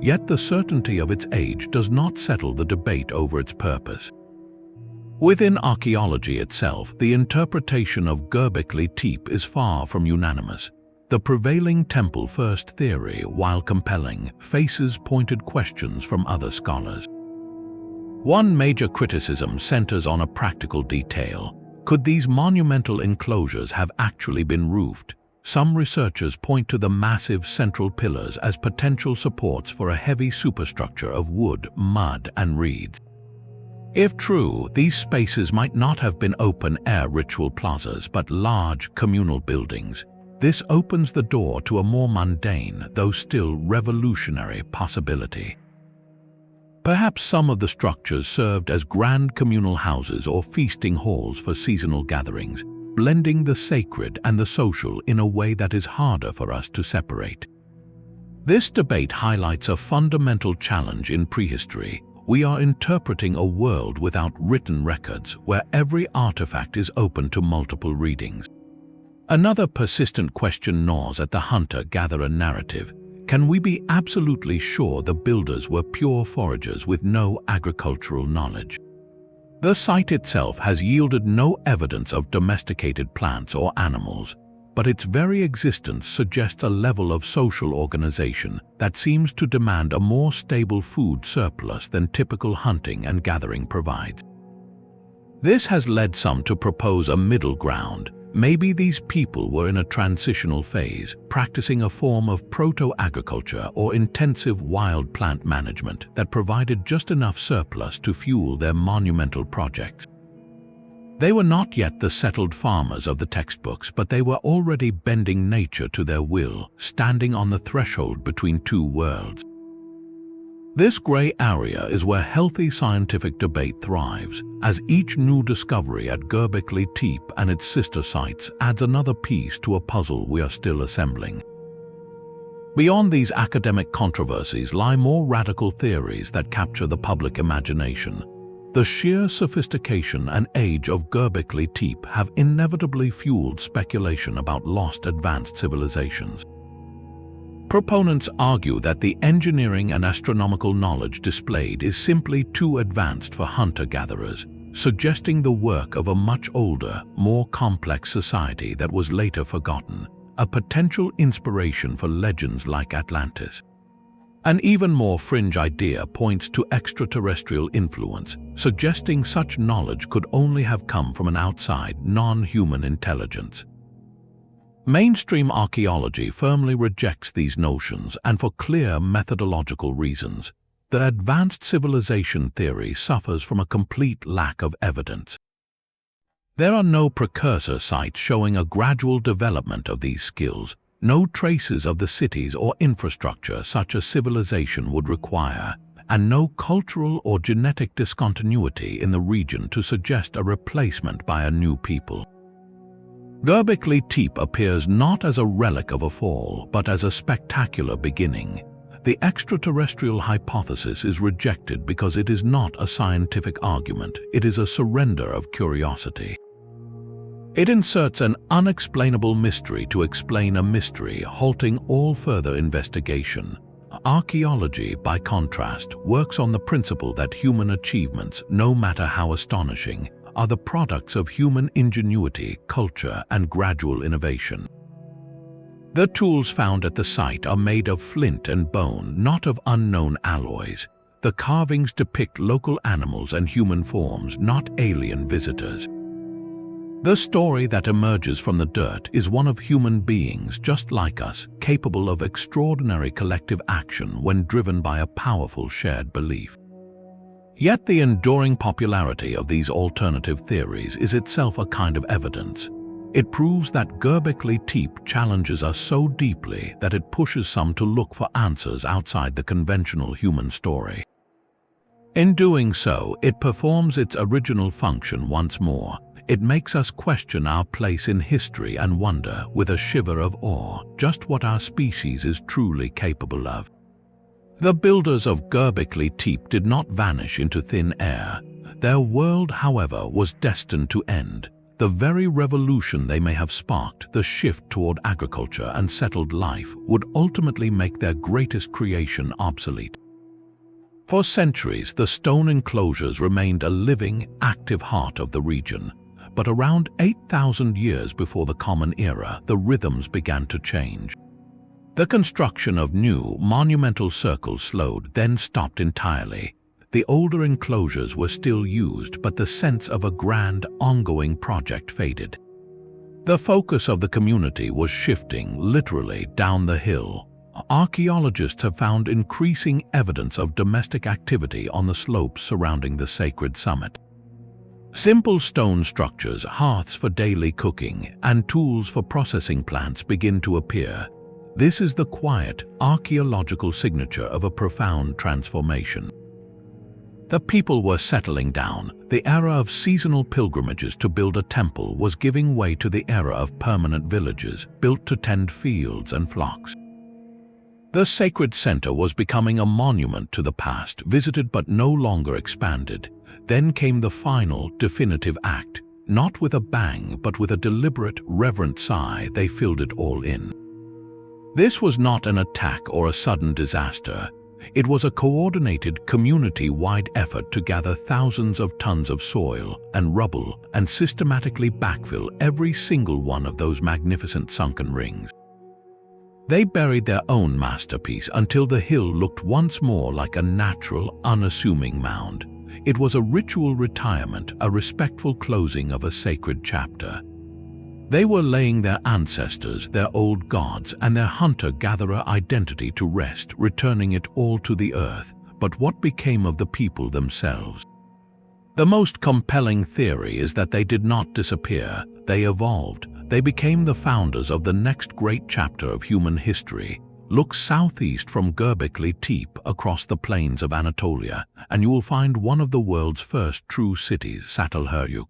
A: Yet the certainty of its age does not settle the debate over its purpose. Within archaeology itself, the interpretation of Göbekli Tepe is far from unanimous. The prevailing temple-first theory, while compelling, faces pointed questions from other scholars. One major criticism centers on a practical detail. Could these monumental enclosures have actually been roofed? Some researchers point to the massive central pillars as potential supports for a heavy superstructure of wood, mud, and reeds. If true, these spaces might not have been open-air ritual plazas, but large communal buildings. This opens the door to a more mundane, though still revolutionary, possibility. Perhaps some of the structures served as grand communal houses or feasting halls for seasonal gatherings, blending the sacred and the social in a way that is harder for us to separate. This debate highlights a fundamental challenge in prehistory. We are interpreting a world without written records, where every artifact is open to multiple readings. Another persistent question gnaws at the hunter-gatherer narrative. can we be absolutely sure the builders were pure foragers with no agricultural knowledge? The site itself has yielded no evidence of domesticated plants or animals, but its very existence suggests a level of social organization that seems to demand a more stable food surplus than typical hunting and gathering provides. This has led some to propose a middle ground. Maybe these people were in a transitional phase, practicing a form of proto-agriculture or intensive wild plant management that provided just enough surplus to fuel their monumental projects. They were not yet the settled farmers of the textbooks, but they were already bending nature to their will, standing on the threshold between two worlds. This gray area is where healthy scientific debate thrives, as each new discovery at Göbekli Tepe and its sister sites adds another piece to a puzzle we are still assembling. Beyond these academic controversies lie more radical theories that capture the public imagination. The sheer sophistication and age of Göbekli Tepe have inevitably fueled speculation about lost advanced civilizations. Proponents argue that the engineering and astronomical knowledge displayed is simply too advanced for hunter-gatherers, suggesting the work of a much older, more complex society that was later forgotten, a potential inspiration for legends like Atlantis. An even more fringe idea points to extraterrestrial influence, suggesting such knowledge could only have come from an outside, non-human intelligence. Mainstream archaeology firmly rejects these notions, and for clear methodological reasons. The advanced civilization theory suffers from a complete lack of evidence. There are no precursor sites showing a gradual development of these skills, no traces of the cities or infrastructure such a civilization would require, and no cultural or genetic discontinuity in the region to suggest a replacement by a new people. Göbekli Tepe appears not as a relic of a fall, but as a spectacular beginning. The extraterrestrial hypothesis is rejected because it is not a scientific argument, it is a surrender of curiosity. It inserts an unexplainable mystery to explain a mystery, halting all further investigation. Archaeology, by contrast, works on the principle that human achievements, no matter how astonishing, are the products of human ingenuity, culture, and gradual innovation. The tools found at the site are made of flint and bone, not of unknown alloys. The carvings depict local animals and human forms, not alien visitors. The story that emerges from the dirt is one of human beings just like us, capable of extraordinary collective action when driven by a powerful shared belief. Yet the enduring popularity of these alternative theories is itself a kind of evidence. It proves that Göbekli Tepe challenges us so deeply that it pushes some to look for answers outside the conventional human story. In doing so, it performs its original function once more. It makes us question our place in history and wonder, with a shiver of awe, just what our species is truly capable of. The builders of Göbekli Tepe did not vanish into thin air. Their world, however, was destined to end. The very revolution they may have sparked, the shift toward agriculture and settled life, would ultimately make their greatest creation obsolete. For centuries, the stone enclosures remained a living, active heart of the region. But around 8,000 years before the Common Era, the rhythms began to change. The construction of new, monumental circles slowed, then stopped entirely. The older enclosures were still used, but the sense of a grand, ongoing project faded. The focus of the community was shifting, literally, down the hill. Archaeologists have found increasing evidence of domestic activity on the slopes surrounding the sacred summit. Simple stone structures, hearths for daily cooking, and tools for processing plants begin to appear. This is the quiet, archaeological signature of a profound transformation. The people were settling down. The era of seasonal pilgrimages to build a temple was giving way to the era of permanent villages, built to tend fields and flocks. The sacred center was becoming a monument to the past, visited but no longer expanded. Then came the final, definitive act. Not with a bang, but with a deliberate, reverent sigh, they filled it all in. This was not an attack or a sudden disaster. It was a coordinated, community-wide effort to gather thousands of tons of soil and rubble and systematically backfill every single one of those magnificent sunken rings. They buried their own masterpiece until the hill looked once more like a natural, unassuming mound. It was a ritual retirement, a respectful closing of a sacred chapter. They were laying their ancestors, their old gods, and their hunter-gatherer identity to rest, returning it all to the earth. But what became of the people themselves? The most compelling theory is that they did not disappear, they evolved. They became the founders of the next great chapter of human history. Look southeast from Göbekli Tepe across the plains of Anatolia, and you will find one of the world's first true cities, Çatalhöyük.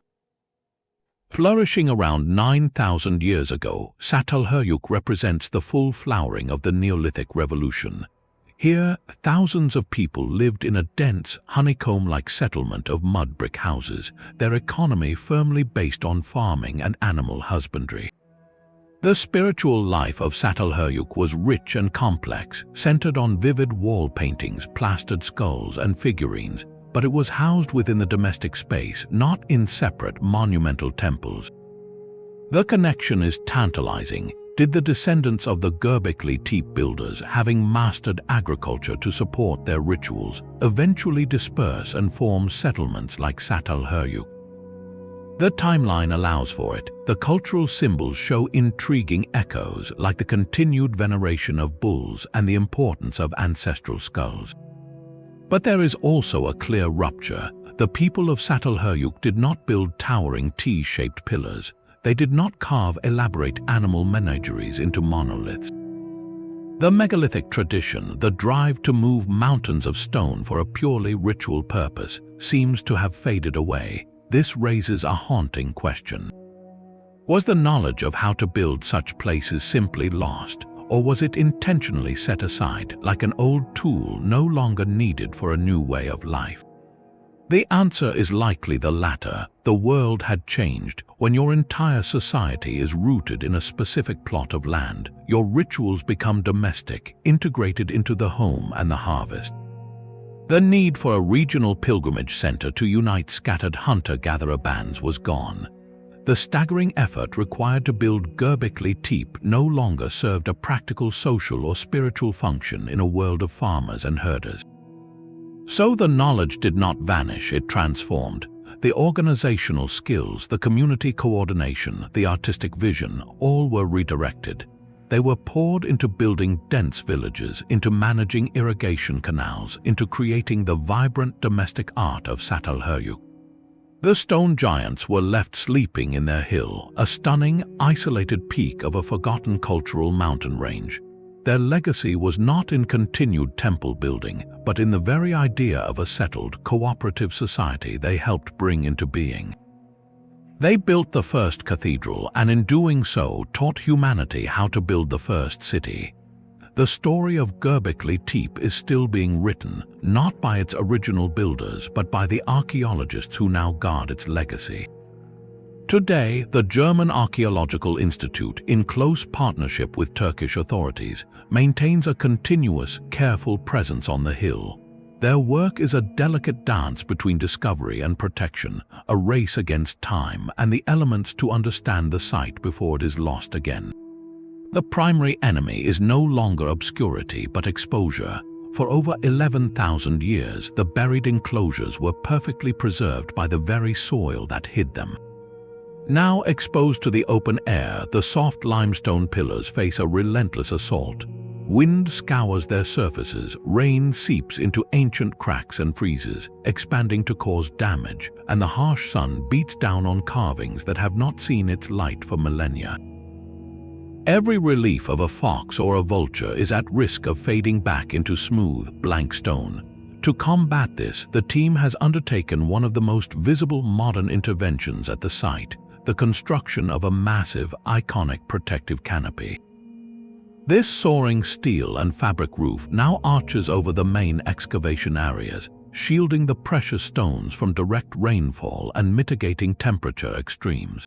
A: Flourishing around 9,000 years ago, Çatalhöyük represents the full flowering of the Neolithic Revolution. Here, thousands of people lived in a dense, honeycomb-like settlement of mud brick houses, their economy firmly based on farming and animal husbandry. The spiritual life of Çatalhöyük was rich and complex, centered on vivid wall paintings, plastered skulls, and figurines, but it was housed within the domestic space, not in separate monumental temples. The connection is tantalizing. Did the descendants of the Göbekli Tepe builders, having mastered agriculture to support their rituals, eventually disperse and form settlements like Çatalhöyük? The timeline allows for it. The cultural symbols show intriguing echoes, like the continued veneration of bulls and the importance of ancestral skulls. But there is also a clear rupture. The people of Çatalhöyük did not build towering T-shaped pillars. They did not carve elaborate animal menageries into monoliths. The megalithic tradition, the drive to move mountains of stone for a purely ritual purpose, seems to have faded away. This raises a haunting question. Was the knowledge of how to build such places simply lost, or was it intentionally set aside, like an old tool no longer needed for a new way of life? The answer is likely the latter. The world had changed. When your entire society is rooted in a specific plot of land, your rituals become domestic, integrated into the home and the harvest. The need for a regional pilgrimage center to unite scattered hunter-gatherer bands was gone. The staggering effort required to build Göbekli Tepe no longer served a practical social or spiritual function in a world of farmers and herders. So the knowledge did not vanish, it transformed. The organizational skills, the community coordination, the artistic vision, all were redirected. They were poured into building dense villages, into managing irrigation canals, into creating the vibrant domestic art of Çatalhöyük. The stone giants were left sleeping in their hill, a stunning, isolated peak of a forgotten cultural mountain range. Their legacy was not in continued temple building, but in the very idea of a settled, cooperative society they helped bring into being. They built the first cathedral, and in doing so taught humanity how to build the first city. The story of Göbekli Tepe is still being written, not by its original builders, but by the archaeologists who now guard its legacy. Today, the German Archaeological Institute, in close partnership with Turkish authorities, maintains a continuous, careful presence on the hill. Their work is a delicate dance between discovery and protection, a race against time and the elements to understand the site before it is lost again. The primary enemy is no longer obscurity but exposure. For over 11,000 years, the buried enclosures were perfectly preserved by the very soil that hid them. Now exposed to the open air, the soft limestone pillars face a relentless assault. Wind scours their surfaces, rain seeps into ancient cracks and freezes, expanding to cause damage, and the harsh sun beats down on carvings that have not seen its light for millennia. Every relief of a fox or a vulture is at risk of fading back into smooth, blank stone. To combat this, the team has undertaken one of the most visible modern interventions at the site, the construction of a massive, iconic protective canopy. This soaring steel and fabric roof now arches over the main excavation areas, shielding the precious stones from direct rainfall and mitigating temperature extremes.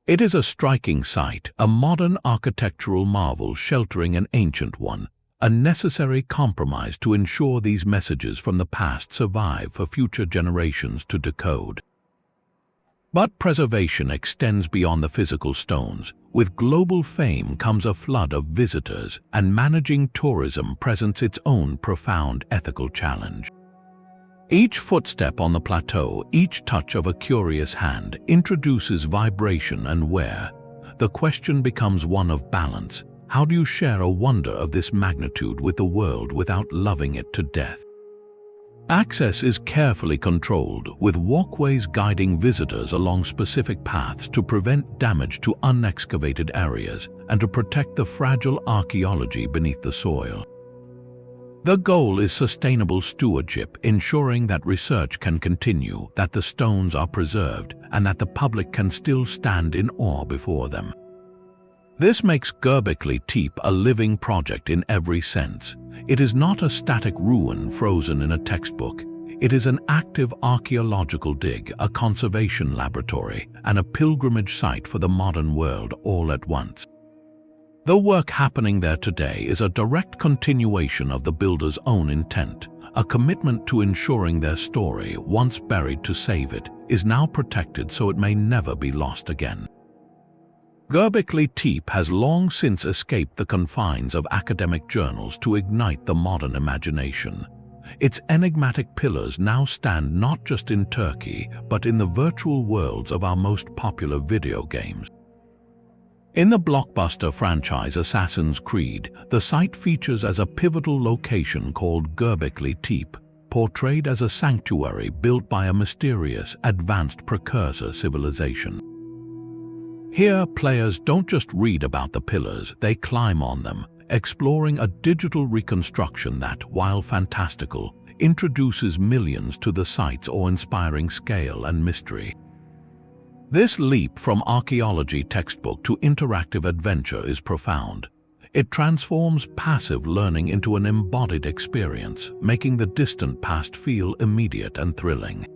A: It is a striking sight, a modern architectural marvel sheltering an ancient one, a necessary compromise to ensure these messages from the past survive for future generations to decode. But preservation extends beyond the physical stones. With global fame comes a flood of visitors, and managing tourism presents its own profound ethical challenge. Each footstep on the plateau, each touch of a curious hand, introduces vibration and wear. The question becomes one of balance. How do you share a wonder of this magnitude with the world without loving it to death? Access is carefully controlled, with walkways guiding visitors along specific paths to prevent damage to unexcavated areas and to protect the fragile archaeology beneath the soil. The goal is sustainable stewardship, ensuring that research can continue, that the stones are preserved, and that the public can still stand in awe before them. This makes Göbekli Tepe a living project in every sense. It is not a static ruin frozen in a textbook. It is an active archaeological dig, a conservation laboratory, and a pilgrimage site for the modern world all at once. The work happening there today is a direct continuation of the builder's own intent, a commitment to ensuring their story, once buried to save it, is now protected so it may never be lost again. Göbekli Tepe has long since escaped the confines of academic journals to ignite the modern imagination. Its enigmatic pillars now stand not just in Turkey, but in the virtual worlds of our most popular video games. In the blockbuster franchise Assassin's Creed, the site features as a pivotal location called Göbekli Tepe, portrayed as a sanctuary built by a mysterious, advanced precursor civilization. Here, players don't just read about the pillars, they climb on them, exploring a digital reconstruction that, while fantastical, introduces millions to the site's awe-inspiring scale and mystery. This leap from archaeology textbook to interactive adventure is profound. It transforms passive learning into an embodied experience, making the distant past feel immediate and thrilling.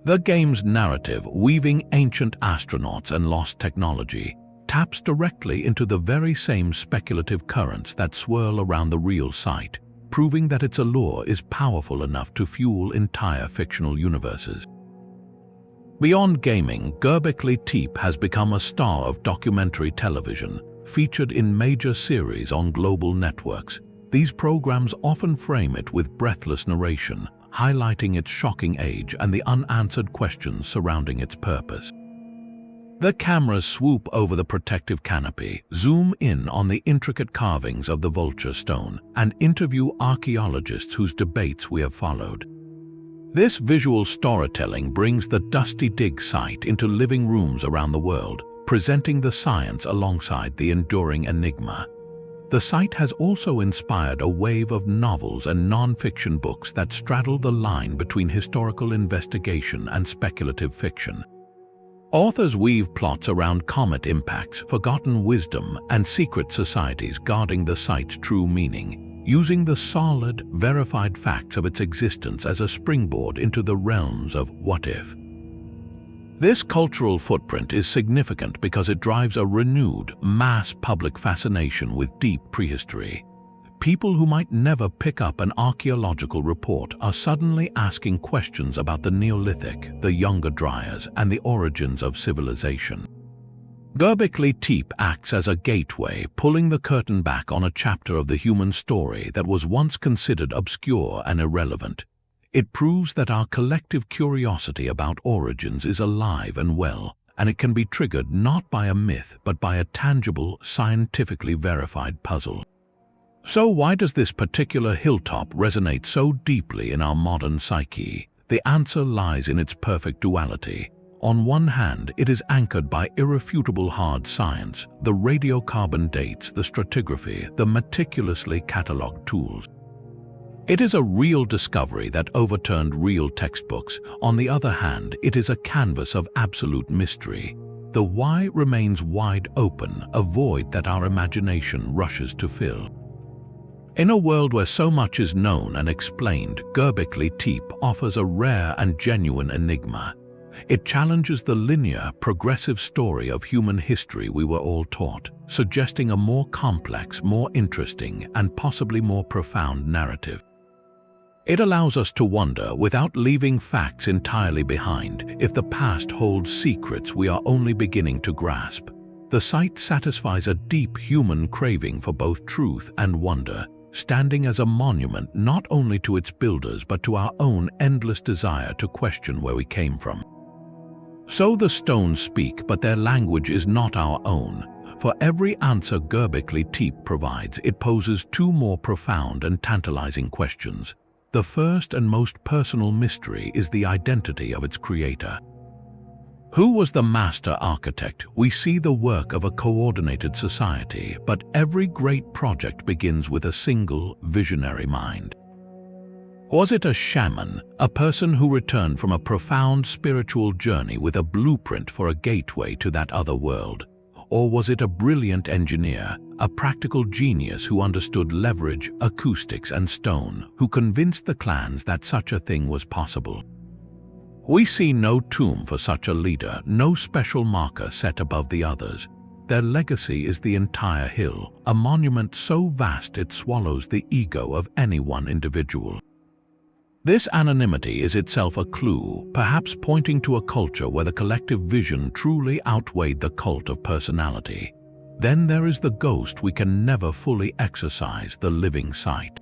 A: The game's narrative, weaving ancient astronauts and lost technology, taps directly into the very same speculative currents that swirl around the real site, proving that its allure is powerful enough to fuel entire fictional universes. Beyond gaming, Göbekli Tepe has become a star of documentary television, featured in major series on global networks. These programs often frame it with breathless narration, highlighting its shocking age and the unanswered questions surrounding its purpose. The cameras swoop over the protective canopy, zoom in on the intricate carvings of the Vulture Stone, and interview archaeologists whose debates we have followed. This visual storytelling brings the dusty dig site into living rooms around the world, presenting the science alongside the enduring enigma. The site has also inspired a wave of novels and non-fiction books that straddle the line between historical investigation and speculative fiction. Authors weave plots around comet impacts, forgotten wisdom, and secret societies guarding the site's true meaning, using the solid, verified facts of its existence as a springboard into the realms of what if. This cultural footprint is significant because it drives a renewed, mass public fascination with deep prehistory. People who might never pick up an archaeological report are suddenly asking questions about the Neolithic, the Younger Dryas, and the origins of civilization. Göbekli Tepe acts as a gateway, pulling the curtain back on a chapter of the human story that was once considered obscure and irrelevant. It proves that our collective curiosity about origins is alive and well, and it can be triggered not by a myth but by a tangible, scientifically verified puzzle. So why does this particular hilltop resonate so deeply in our modern psyche? The answer lies in its perfect duality. On one hand, it is anchored by irrefutable hard science, the radiocarbon dates, the stratigraphy, the meticulously catalogued tools. It is a real discovery that overturned real textbooks. On the other hand, it is a canvas of absolute mystery. The why remains wide open, a void that our imagination rushes to fill. In a world where so much is known and explained, Göbekli Tepe offers a rare and genuine enigma. It challenges the linear, progressive story of human history we were all taught, suggesting a more complex, more interesting, and possibly more profound narrative. It allows us to wonder, without leaving facts entirely behind, if the past holds secrets we are only beginning to grasp. The site satisfies a deep human craving for both truth and wonder, standing as a monument not only to its builders but to our own endless desire to question where we came from. So the stones speak, but their language is not our own. For every answer Göbekli Tepe provides, it poses two more profound and tantalizing questions. The first and most personal mystery is the identity of its creator. Who was the master architect? We see the work of a coordinated society, but every great project begins with a single, visionary mind. Was it a shaman, a person who returned from a profound spiritual journey with a blueprint for a gateway to that other world? Or was it a brilliant engineer, a practical genius who understood leverage, acoustics, and stone, who convinced the clans that such a thing was possible? We see no tomb for such a leader, no special marker set above the others. Their legacy is the entire hill, a monument so vast it swallows the ego of any one individual. This anonymity is itself a clue, perhaps pointing to a culture where the collective vision truly outweighed the cult of personality. Then there is the ghost we can never fully exorcise, the living site.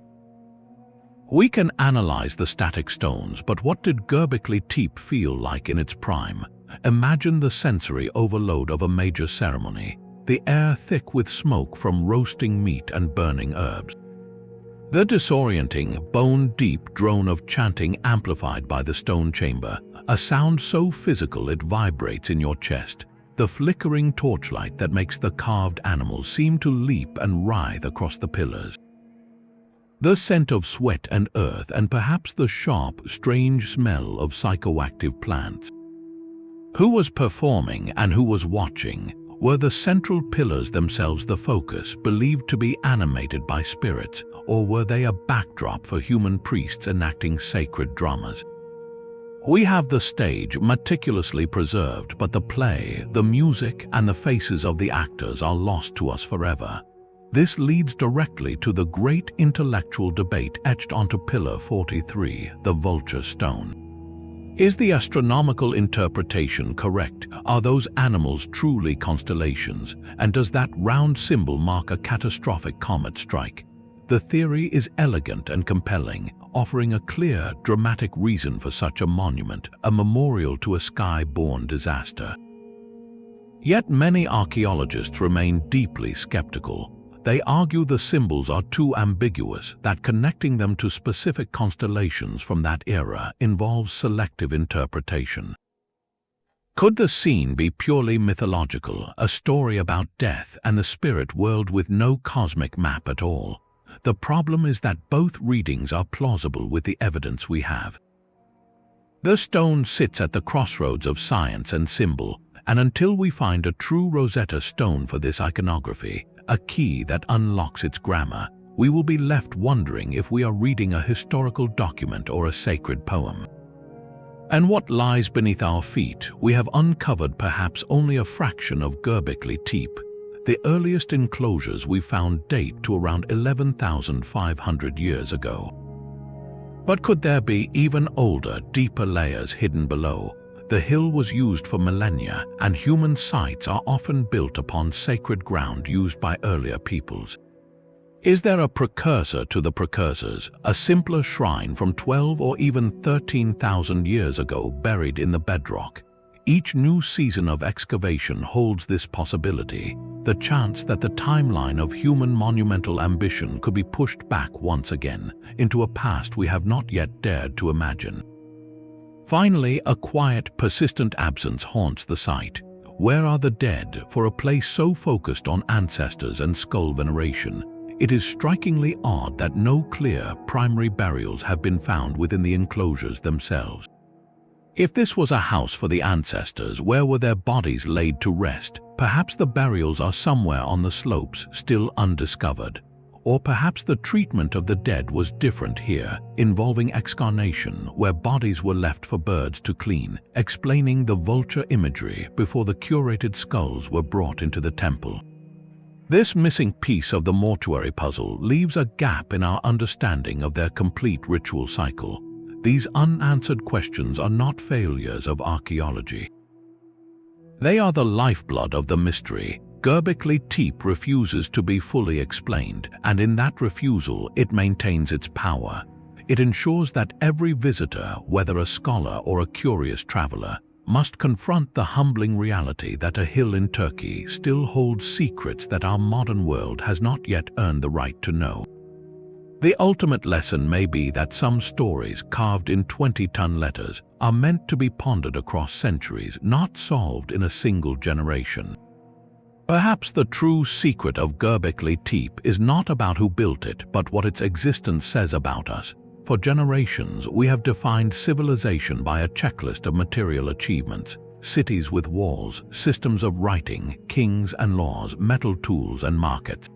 A: We can analyze the static stones, but what did Göbekli Tepe feel like in its prime? Imagine the sensory overload of a major ceremony, the air thick with smoke from roasting meat and burning herbs. The disorienting, bone-deep drone of chanting amplified by the stone chamber, a sound so physical it vibrates in your chest, the flickering torchlight that makes the carved animals seem to leap and writhe across the pillars. The scent of sweat and earth, and perhaps the sharp, strange smell of psychoactive plants. Who was performing and who was watching? Were the central pillars themselves the focus, believed to be animated by spirits, or were they a backdrop for human priests enacting sacred dramas? We have the stage meticulously preserved, but the play, the music, and the faces of the actors are lost to us forever. This leads directly to the great intellectual debate etched onto Pillar 43, the Vulture Stone. Is the astronomical interpretation correct? Are those animals truly constellations? And does that round symbol mark a catastrophic comet strike? The theory is elegant and compelling, offering a clear, dramatic reason for such a monument, a memorial to a sky-born disaster. Yet many archaeologists remain deeply skeptical. They argue the symbols are too ambiguous, that connecting them to specific constellations from that era involves selective interpretation. Could the scene be purely mythological, a story about death and the spirit world with no cosmic map at all? The problem is that both readings are plausible with the evidence we have. The stone sits at the crossroads of science and symbol, and until we find a true Rosetta Stone for this iconography, a key that unlocks its grammar, we will be left wondering if we are reading a historical document or a sacred poem. And what lies beneath our feet? We have uncovered perhaps only a fraction of Göbekli Tepe. The earliest enclosures we found date to around 11,500 years ago. But could there be even older, deeper layers hidden below? The hill was used for millennia, and human sites are often built upon sacred ground used by earlier peoples. Is there a precursor to the precursors, a simpler shrine from 12 or even 13,000 years ago buried in the bedrock? Each new season of excavation holds this possibility, the chance that the timeline of human monumental ambition could be pushed back once again into a past we have not yet dared to imagine. Finally, a quiet, persistent absence haunts the site. Where are the dead? For a place so focused on ancestors and skull veneration, it is strikingly odd that no clear, primary burials have been found within the enclosures themselves. If this was a house for the ancestors, where were their bodies laid to rest? Perhaps the burials are somewhere on the slopes, still undiscovered. Or perhaps the treatment of the dead was different here, involving excarnation, where bodies were left for birds to clean, explaining the vulture imagery before the curated skulls were brought into the temple. This missing piece of the mortuary puzzle leaves a gap in our understanding of their complete ritual cycle. These unanswered questions are not failures of archaeology. They are the lifeblood of the mystery. Göbekli Tepe refuses to be fully explained, and in that refusal, it maintains its power. It ensures that every visitor, whether a scholar or a curious traveler, must confront the humbling reality that a hill in Turkey still holds secrets that our modern world has not yet earned the right to know. The ultimate lesson may be that some stories carved in 20-ton letters are meant to be pondered across centuries, not solved in a single generation. Perhaps the true secret of Göbekli Tepe is not about who built it, but what its existence says about us. For generations, we have defined civilization by a checklist of material achievements: cities with walls, systems of writing, kings and laws, metal tools and markets.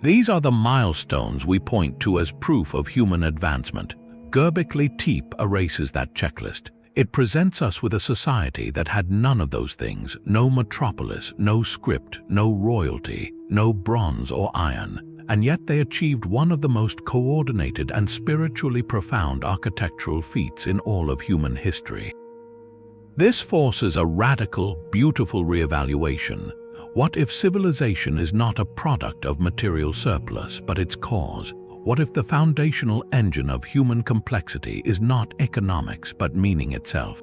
A: These are the milestones we point to as proof of human advancement. Göbekli Tepe erases that checklist. It presents us with a society that had none of those things: no metropolis, no script, no royalty, no bronze or iron, and yet they achieved one of the most coordinated and spiritually profound architectural feats in all of human history. This forces a radical, beautiful reevaluation. What if civilization is not a product of material surplus, but its cause? What if the foundational engine of human complexity is not economics, but meaning itself?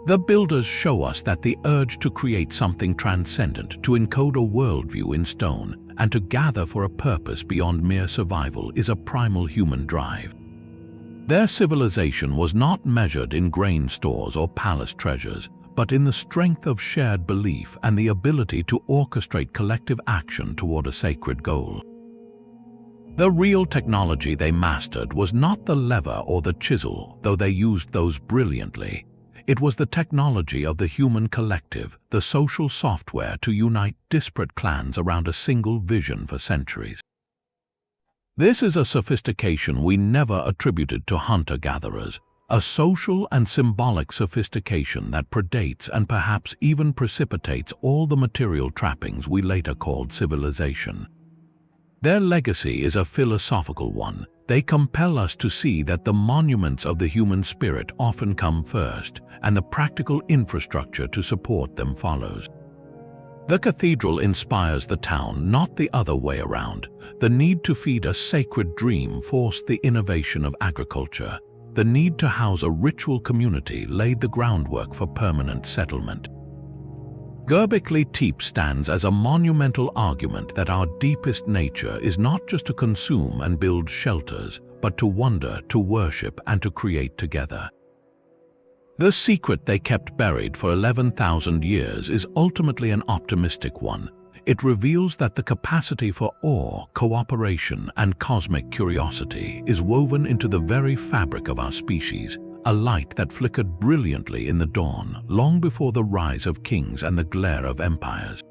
A: The builders show us that the urge to create something transcendent, to encode a worldview in stone, and to gather for a purpose beyond mere survival is a primal human drive. Their civilization was not measured in grain stores or palace treasures, but in the strength of shared belief and the ability to orchestrate collective action toward a sacred goal. The real technology they mastered was not the lever or the chisel, though they used those brilliantly. It was the technology of the human collective, the social software to unite disparate clans around a single vision for centuries. This is a sophistication we never attributed to hunter-gatherers, a social and symbolic sophistication that predates and perhaps even precipitates all the material trappings we later called civilization. Their legacy is a philosophical one. They compel us to see that the monuments of the human spirit often come first, and the practical infrastructure to support them follows. The cathedral inspires the town, not the other way around. The need to feed a sacred dream forced the innovation of agriculture. The need to house a ritual community laid the groundwork for permanent settlement. Göbekli Tepe stands as a monumental argument that our deepest nature is not just to consume and build shelters, but to wonder, to worship, and to create together. The secret they kept buried for 11,000 years is ultimately an optimistic one. It reveals that the capacity for awe, cooperation, and cosmic curiosity is woven into the very fabric of our species, a light that flickered brilliantly in the dawn, long before the rise of kings and the glare of empires.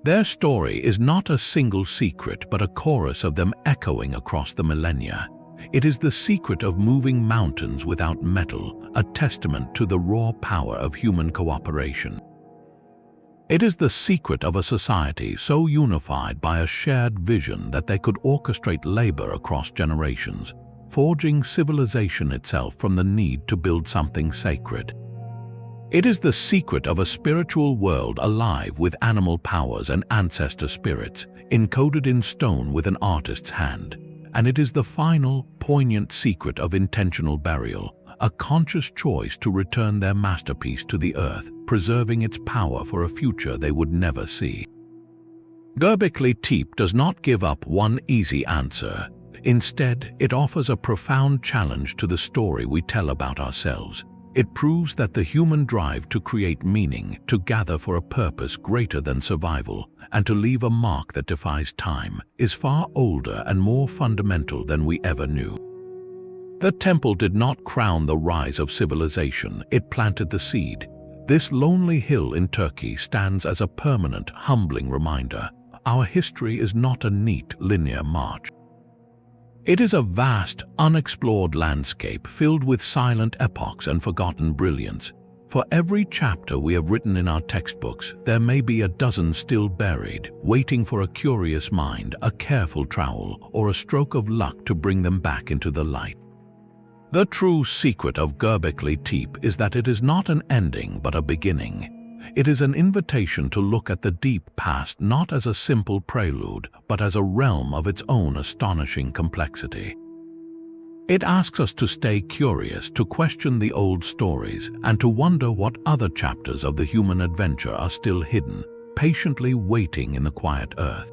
A: Their story is not a single secret, but a chorus of them echoing across the millennia. It is the secret of moving mountains without metal, a testament to the raw power of human cooperation. It is the secret of a society so unified by a shared vision that they could orchestrate labor across generations, forging civilization itself from the need to build something sacred. It is the secret of a spiritual world alive with animal powers and ancestor spirits, encoded in stone with an artist's hand. And it is the final, poignant secret of intentional burial, a conscious choice to return their masterpiece to the earth, preserving its power for a future they would never see. Göbekli Tepe does not give up one easy answer. Instead, it offers a profound challenge to the story we tell about ourselves. It proves that the human drive to create meaning, to gather for a purpose greater than survival, and to leave a mark that defies time, is far older and more fundamental than we ever knew. The temple did not crown the rise of civilization, it planted the seed. This lonely hill in Turkey stands as a permanent, humbling reminder. our history is not a neat, linear march. It is a vast, unexplored landscape filled with silent epochs and forgotten brilliance. For every chapter we have written in our textbooks, there may be a dozen still buried, waiting for a curious mind, a careful trowel, or a stroke of luck to bring them back into the light. The true secret of Göbekli Tepe is that it is not an ending but a beginning. It is an invitation to look at the deep past not as a simple prelude, but as a realm of its own astonishing complexity. It asks us to stay curious, to question the old stories, and to wonder what other chapters of the human adventure are still hidden, patiently waiting in the quiet earth.